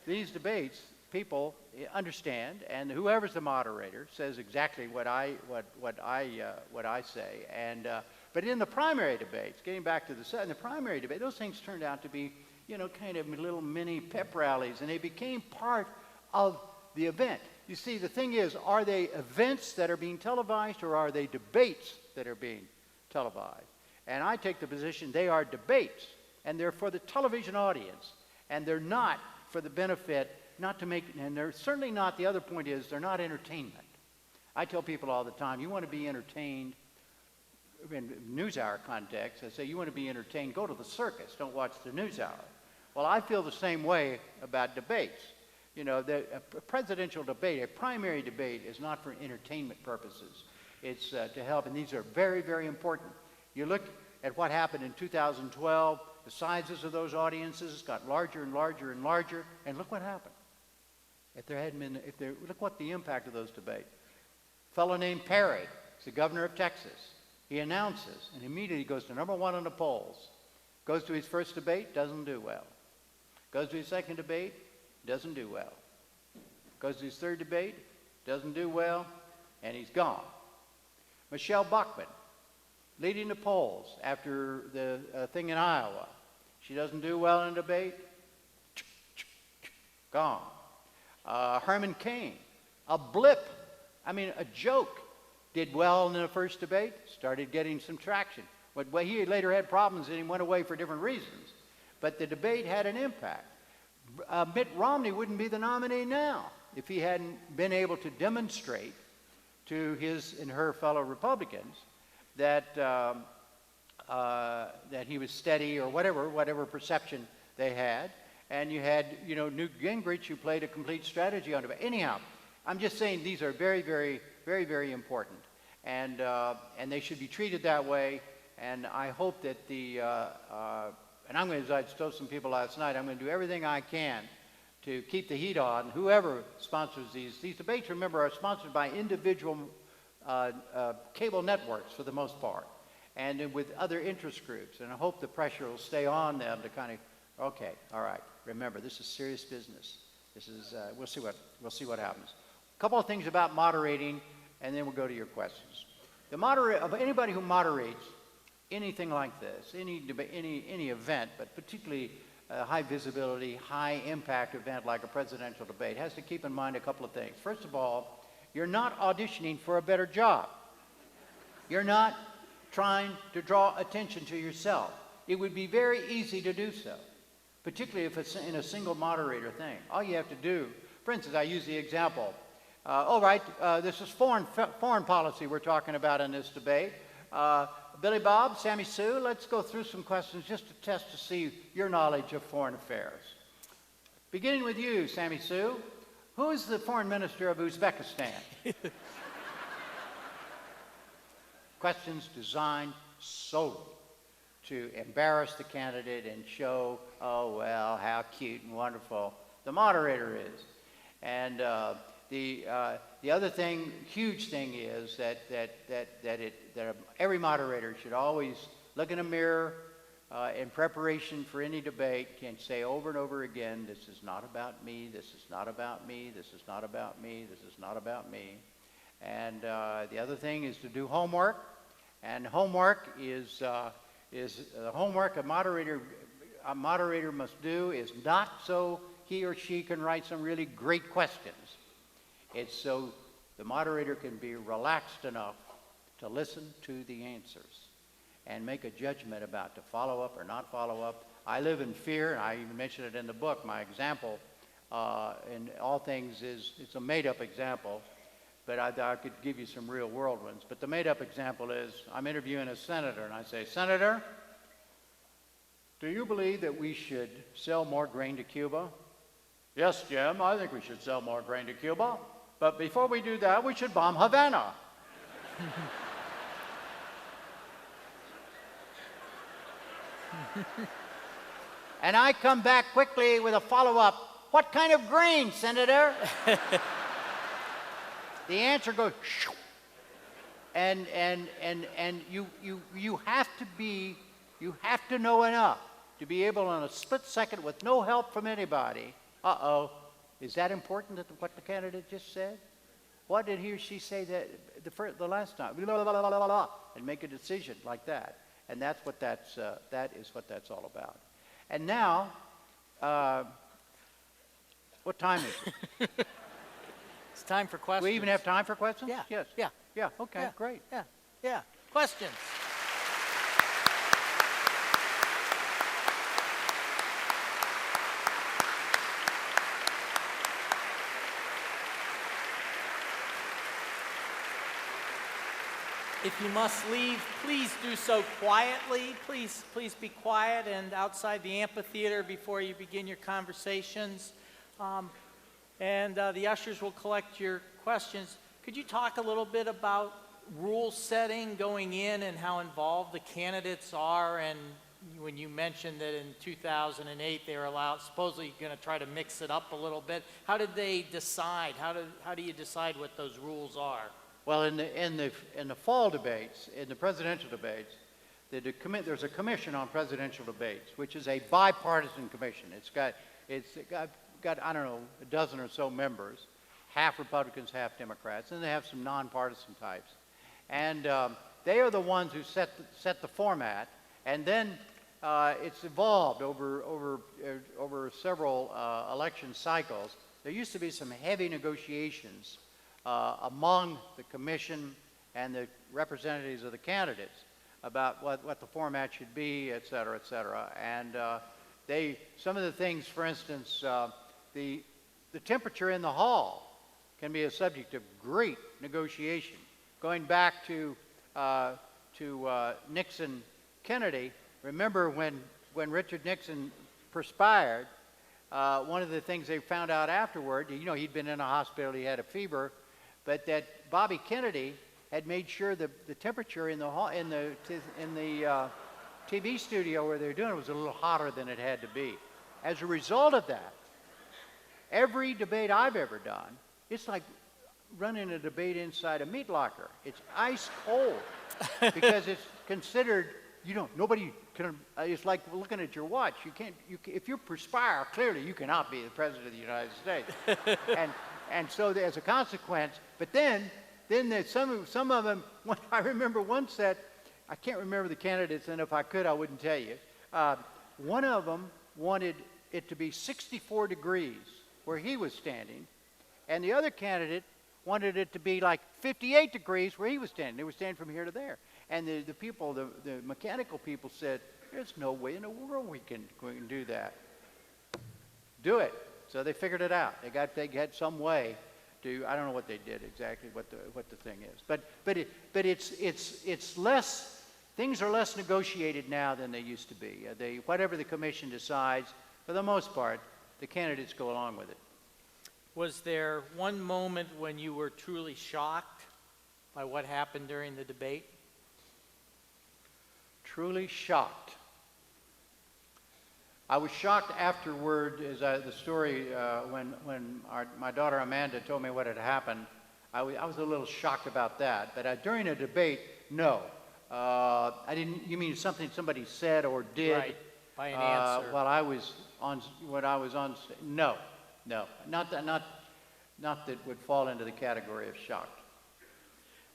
these debates, people understand, and whoever's the moderator says exactly what I say. And but in the primary debates, getting back to in the primary debate, those things turned out to be, kind of little mini pep rallies, and they became part of the event. You see, the thing is, are they events that are being televised, or are they debates that are being televised? And I take the position they are debates, and they're for the television audience, and they're not for the benefit, not to make, and they're certainly not, the other point is, they're not entertainment. I tell people all the time, you want to be entertained, in NewsHour context, I say, you want to be entertained, go to the circus, don't watch the NewsHour. Well, I feel the same way about debates. A presidential debate, a primary debate, is not for entertainment purposes. It's to help, and these are very, very important. You look at what happened in 2012, the sizes of those audiences got larger and larger and larger, and look what happened. Look what the impact of those debates. A fellow named Perry is the governor of Texas. He announces, and immediately goes to #1 on the polls. Goes to his first debate, doesn't do well. Goes to his second debate, doesn't do well. Goes to his third debate, doesn't do well, and he's gone. Michelle Bachmann, leading the polls after the thing in Iowa. She doesn't do well in a debate, gone. Herman Cain, a blip, a joke, did well in the first debate, started getting some traction. But he later had problems and he went away for different reasons. But the debate had an impact. Mitt Romney wouldn't be the nominee now if he hadn't been able to demonstrate to his and her fellow Republicans that he was steady, or whatever perception they had. And you had, Newt Gingrich, who played a complete strategy on it. Anyhow, I'm just saying these are very, very, very, very important, and they should be treated that way. And I hope that and I'm going to, I told some people last night, I'm going to do everything I can to keep the heat on. Whoever sponsors these debates, remember, are sponsored by individual cable networks for the most part, and with other interest groups. And I hope the pressure will stay on them to kind of, okay, all right, remember, this is serious business. This is, we'll see what happens. A couple of things about moderating, and then we'll go to your questions. Anybody who moderates anything like this, any event, but particularly a high visibility, high impact event like a presidential debate, has to keep in mind a couple of things. First of all, you're not auditioning for a better job. You're not trying to draw attention to yourself. It would be very easy to do so, particularly if it's in a single moderator thing. All you have to do, for instance, I use the example, this is foreign policy we're talking about in this debate. Billy Bob, Sammy Sue, let's go through some questions just to test to see your knowledge of foreign affairs. Beginning with you, Sammy Sue, who is the foreign minister of Uzbekistan? Questions designed solely to embarrass the candidate and show, oh, well, how cute and wonderful the moderator is. And the other thing, huge thing, is that every moderator should always look in a mirror in preparation for any debate, can say over and over again, this is not about me, this is not about me, this is not about me, this is not about me. And the other thing is to do homework, and homework is the homework a moderator must do is not so he or she can write some really great questions. It's so the moderator can be relaxed enough to listen to the answers and make a judgment about to follow up or not follow up. I live in fear, and I even mentioned it in the book. My example in all things it's a made-up example, but I could give you some real-world ones. But the made-up example is I'm interviewing a senator, and I say, Senator, do you believe that we should sell more grain to Cuba? Yes, Jim, I think we should sell more grain to Cuba. But before we do that, we should bomb Havana. And I come back quickly with a follow-up, what kind of grain, Senator? The answer goes, shoo. And you have to know enough to be able in a split second with no help from anybody uh-oh, is that important that what the candidate just said? What did he or she say that the last time? Blah, blah, blah, blah, blah, blah, and make a decision like that. And that is what that's all about. And now, what time is it? It's time for Do questions. we even have time for questions? Yeah. Yes. Yeah. Yeah, okay, Yeah. great. Yeah. Questions? If you must leave, please do so quietly. Please be quiet and outside the amphitheater before you begin your conversations. The ushers will collect your questions. Could you talk a little bit about rule setting going in and how involved the candidates are? And when you mentioned that in 2008 they were supposedly going to try to mix it up a little bit, how did they decide? How do you decide what those rules are? Well, in the fall debates, in the presidential debates, there's a commission on presidential debates, which is a bipartisan commission. It's got I don't know, a dozen or so members, half Republicans, half Democrats, and they have some nonpartisan types, and they are the ones who set the format, and then it's evolved over several election cycles. There used to be some heavy negotiations among the commission and the representatives of the candidates about what the format should be, et cetera, et cetera. And some of the things, for instance, the temperature in the hall can be a subject of great negotiation. Going back to Nixon Kennedy, remember when Richard Nixon perspired, one of the things they found out afterward, he'd been in a hospital, he had a fever, but that Bobby Kennedy had made sure the temperature in the hall, in the TV studio where they were doing it was a little hotter than it had to be. As a result of that, every debate I've ever done, it's like running a debate inside a meat locker. It's ice cold because it's considered, nobody can, it's like looking at your watch. If you perspire, clearly you cannot be the President of the United States. And so as a consequence, but then there's some of them, I remember one set, I can't remember the candidates, and if I could, I wouldn't tell you. One of them wanted it to be 64 degrees where he was standing, and the other candidate wanted it to be like 58 degrees where he was standing. They were standing from here to there. And the people, the mechanical people said, there's no way in the world we can do that. Do it. So they figured it out. They had some way to, I don't know what they did exactly, what the thing is. But it's less, things are less negotiated now than they used to be. Whatever the commission decides, for the most part, the candidates go along with it. Was there one moment when you were truly shocked by what happened during the debate? Truly shocked. I was shocked afterward, the story, when my daughter Amanda told me what had happened. I was a little shocked about that. But during a debate, no. I didn't. You mean something somebody said or did? Right. By an answer. While I was on. No. Not that would fall into the category of shocked.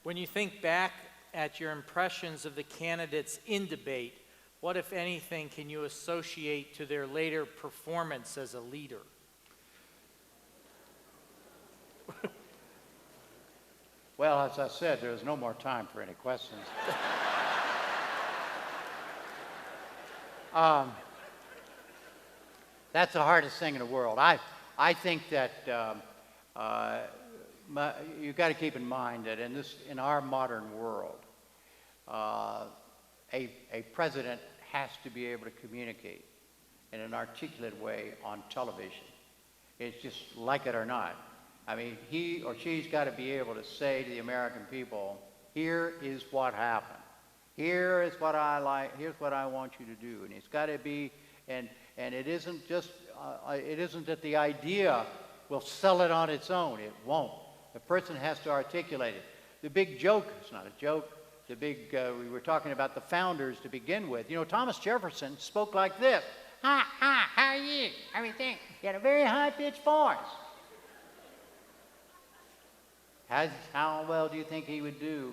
When you think back at your impressions of the candidates in debate, what, if anything, can you associate to their later performance as a leader? Well, as I said, there's no more time for any questions. That's the hardest thing in the world. I think that you've got to keep in mind that in our modern world, a president has to be able to communicate in an articulate way on television. It's just like it or not. I mean, he or she's got to be able to say to the American people, here is what happened. Here is what I like. Here's what I want you to do. And it's got to be, and it isn't just, it isn't that the idea will sell it on its own. It won't. The person has to articulate it. The big joke, it's not a joke, we were talking about the founders to begin with. Thomas Jefferson spoke like this. Ha, ha, ha, are you? Everything. He had a very high-pitched voice. How well do you think he would do,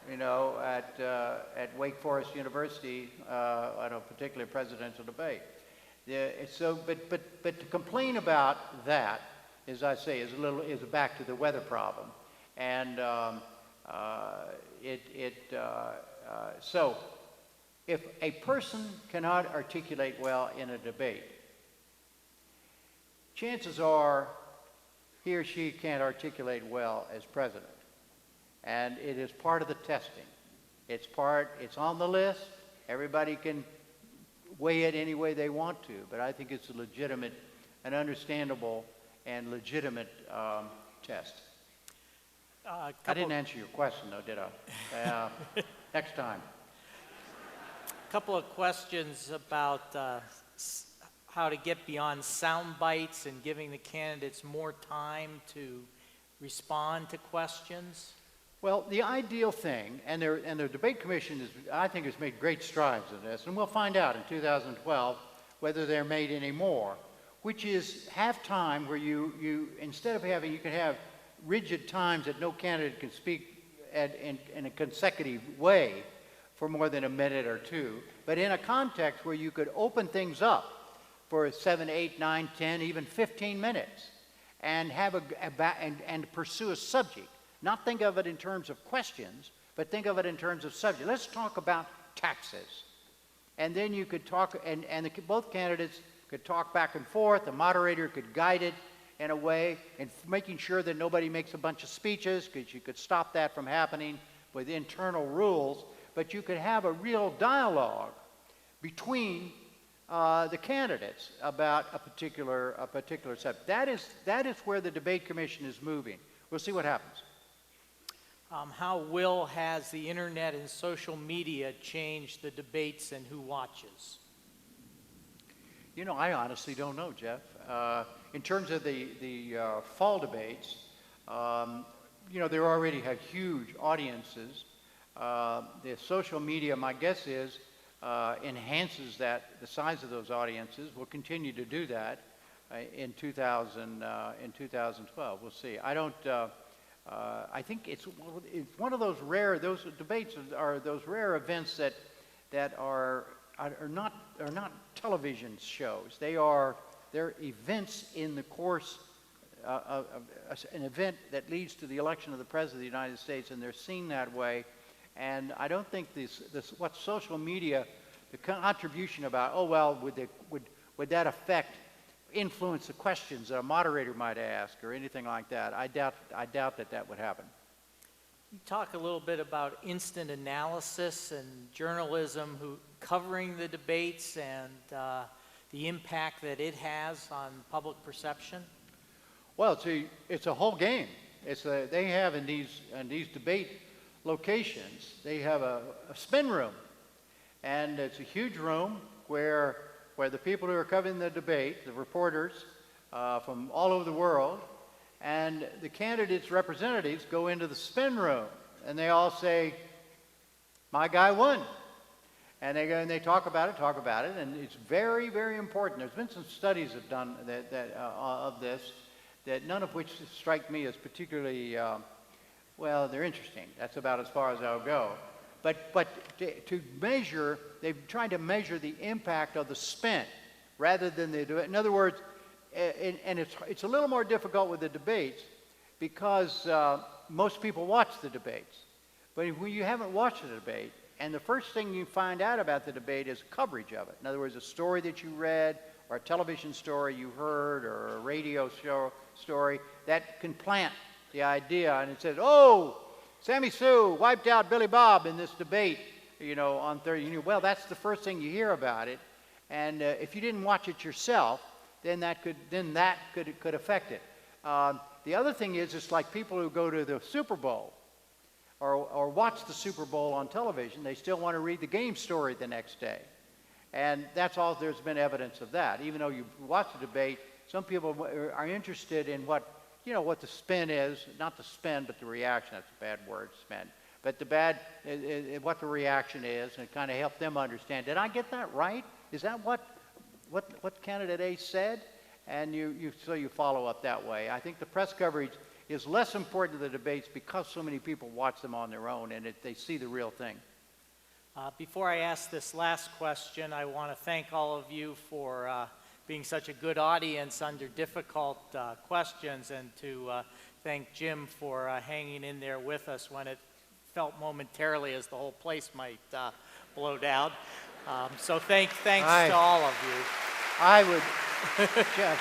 at Wake Forest University at a particular presidential debate? But to complain about that, as I say, is back to the weather problem, and so if a person cannot articulate well in a debate, chances are he or she can't articulate well as president. And it is part of the testing. It's on the list. Everybody can weigh it any way they want to, but I think it's a legitimate, an understandable and legitimate test. I didn't answer your question though, did I? Next time. A couple of questions about how to get beyond sound bites and giving the candidates more time to respond to questions. Well, the ideal thing, and the debate commission I think has made great strides in this, and we'll find out in 2012 whether they're made any more, which is have time where you instead of having, you can have rigid times that no candidate can speak in a consecutive way for more than a minute or two, but in a context where you could open things up for 7, 8, 9, 10, even 15 minutes, and have and pursue a subject. Not think of it in terms of questions, but think of it in terms of subject. Let's talk about taxes. And then you could talk, and both candidates could talk back and forth. The moderator could guide it in a way, and making sure that nobody makes a bunch of speeches, because you could stop that from happening with internal rules. But you could have a real dialogue between the candidates about a particular subject. That is where the debate commission is moving. We'll see what happens. How has the internet and social media changed the debates and who watches? I honestly don't know, Jeff. In terms of the fall debates, they already have huge audiences. The social media, my guess is, enhances the size of those audiences. We'll continue to do that in 2012. We'll see. I think it's one of those debates are those rare events that are not television shows. They're events in the course of an event that leads to the election of the President of the United States, and they're seen that way. And I don't think what social media, the contribution about, would that influence the questions that a moderator might ask or anything like that. I doubt that would happen. You talk a little bit about instant analysis and journalism covering the debates and the impact that it has on public perception. Well, it's a whole game. They have in these debate locations, they have a spin room, and it's a huge room where the people who are covering the debate, the reporters from all over the world, and the candidates' representatives go into the spin room, and they all say, "My guy won," and they go and they talk about it, and it's very, very important. There's been some studies have done of this, that none of which strike me as particularly they're interesting. That's about as far as I'll go. But to measure, they've tried to measure the impact of the spin rather than in other words, and it's a little more difficult with the debates because most people watch the debates. But when you haven't watched the debate, and the first thing you find out about the debate is coverage of it. In other words, a story that you read, or a television story you heard, or a radio show story, that can plant the idea, and it says, "Oh, Sammy Sue wiped out Billy Bob in this debate, on Thursday." Well, that's the first thing you hear about it, and if you didn't watch it yourself, then that could affect it. The other thing is, it's like people who go to the Super Bowl or watch the Super Bowl on television. They still want to read the game story the next day, and that's all. There's been evidence of that. Even though you watch the debate, some people are interested in what the spin is, not the spin, but the reaction. That's a bad word, spin. But what the reaction is, and kind of help them understand. Did I get that right? Is that what what candidate A said, and so you follow up that way. I think the press coverage is less important to the debates because so many people watch them on their own and they see the real thing. Before I ask this last question, I want to thank all of you for being such a good audience under difficult questions, and to thank Jim for hanging in there with us when it felt momentarily as the whole place might blow down. So thanks to all of you. I would, Jeff,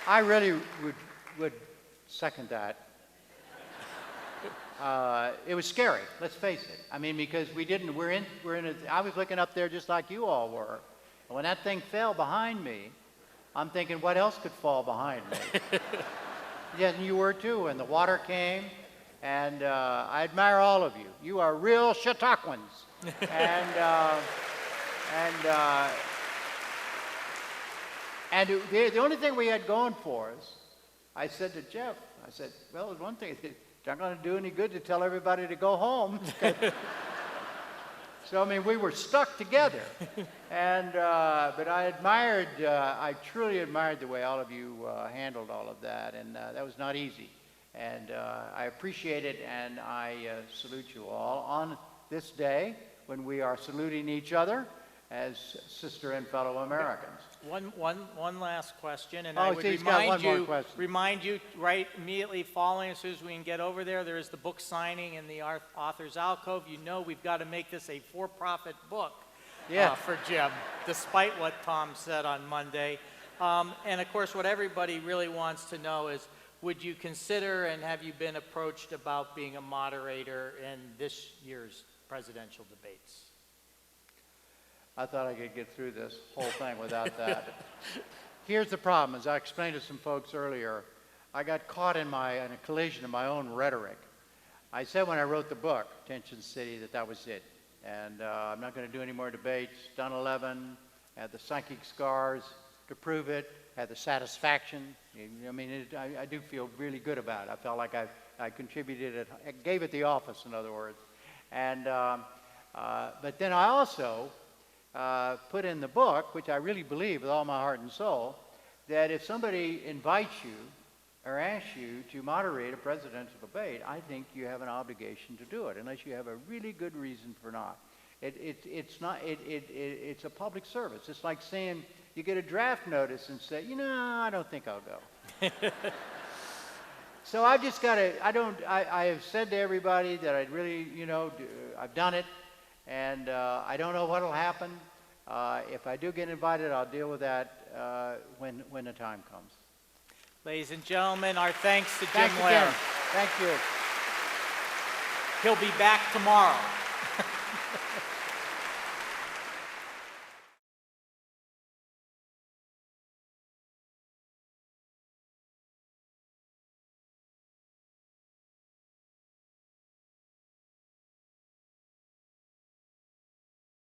I really would second that. It was scary, let's face it. I mean, because I was looking up there just like you all were. And when that thing fell behind me, I'm thinking, what else could fall behind me? Yeah, and you were too, and the water came, and I admire all of you. You are real Chautauquans. And the only thing we had going for us, I said to Jeff, I said, well, there's one thing, it's not going to do any good to tell everybody to go home. So, I mean, we were stuck together. And, but I truly admired the way all of you handled all of that, and that was not easy. And I appreciate it, and I salute you all on this day when we are saluting each other as sister and fellow Americans. One last question, and Oh, I would he's got one more question. remind you right immediately following, as soon as we can get over there, there is the book signing in the author's alcove. You know we've got to make this a for-profit book for Jim, despite what Tom said on Monday. And of course, what everybody really wants to know is, would you consider, and have you been approached about being a moderator in this year's presidential debates? I thought I could get through this whole thing without that. Here's the problem. As I explained to some folks earlier, I got caught in a collision in my own rhetoric. I said when I wrote the book, Tension City, that was it. And I'm not going to do any more debates. Done 11, had the psychic scars to prove it, had the satisfaction. I mean, I do feel really good about it. I felt like I contributed, I gave it the office, in other words. And, but then I also put in the book, which I really believe with all my heart and soul, that if somebody invites you or asks you to moderate a presidential debate, I think you have an obligation to do it, unless you have a really good reason for not. It's a public service. It's like saying you get a draft notice and say, you know, I don't think I'll go. So I've just got to, I have said to everybody that I'd really, I've done it. And I don't know what will happen. If I do get invited, I'll deal with that when the time comes. Ladies and gentlemen, our thanks to Jim Thanks Lehrer. again. Thank you. He'll be back tomorrow.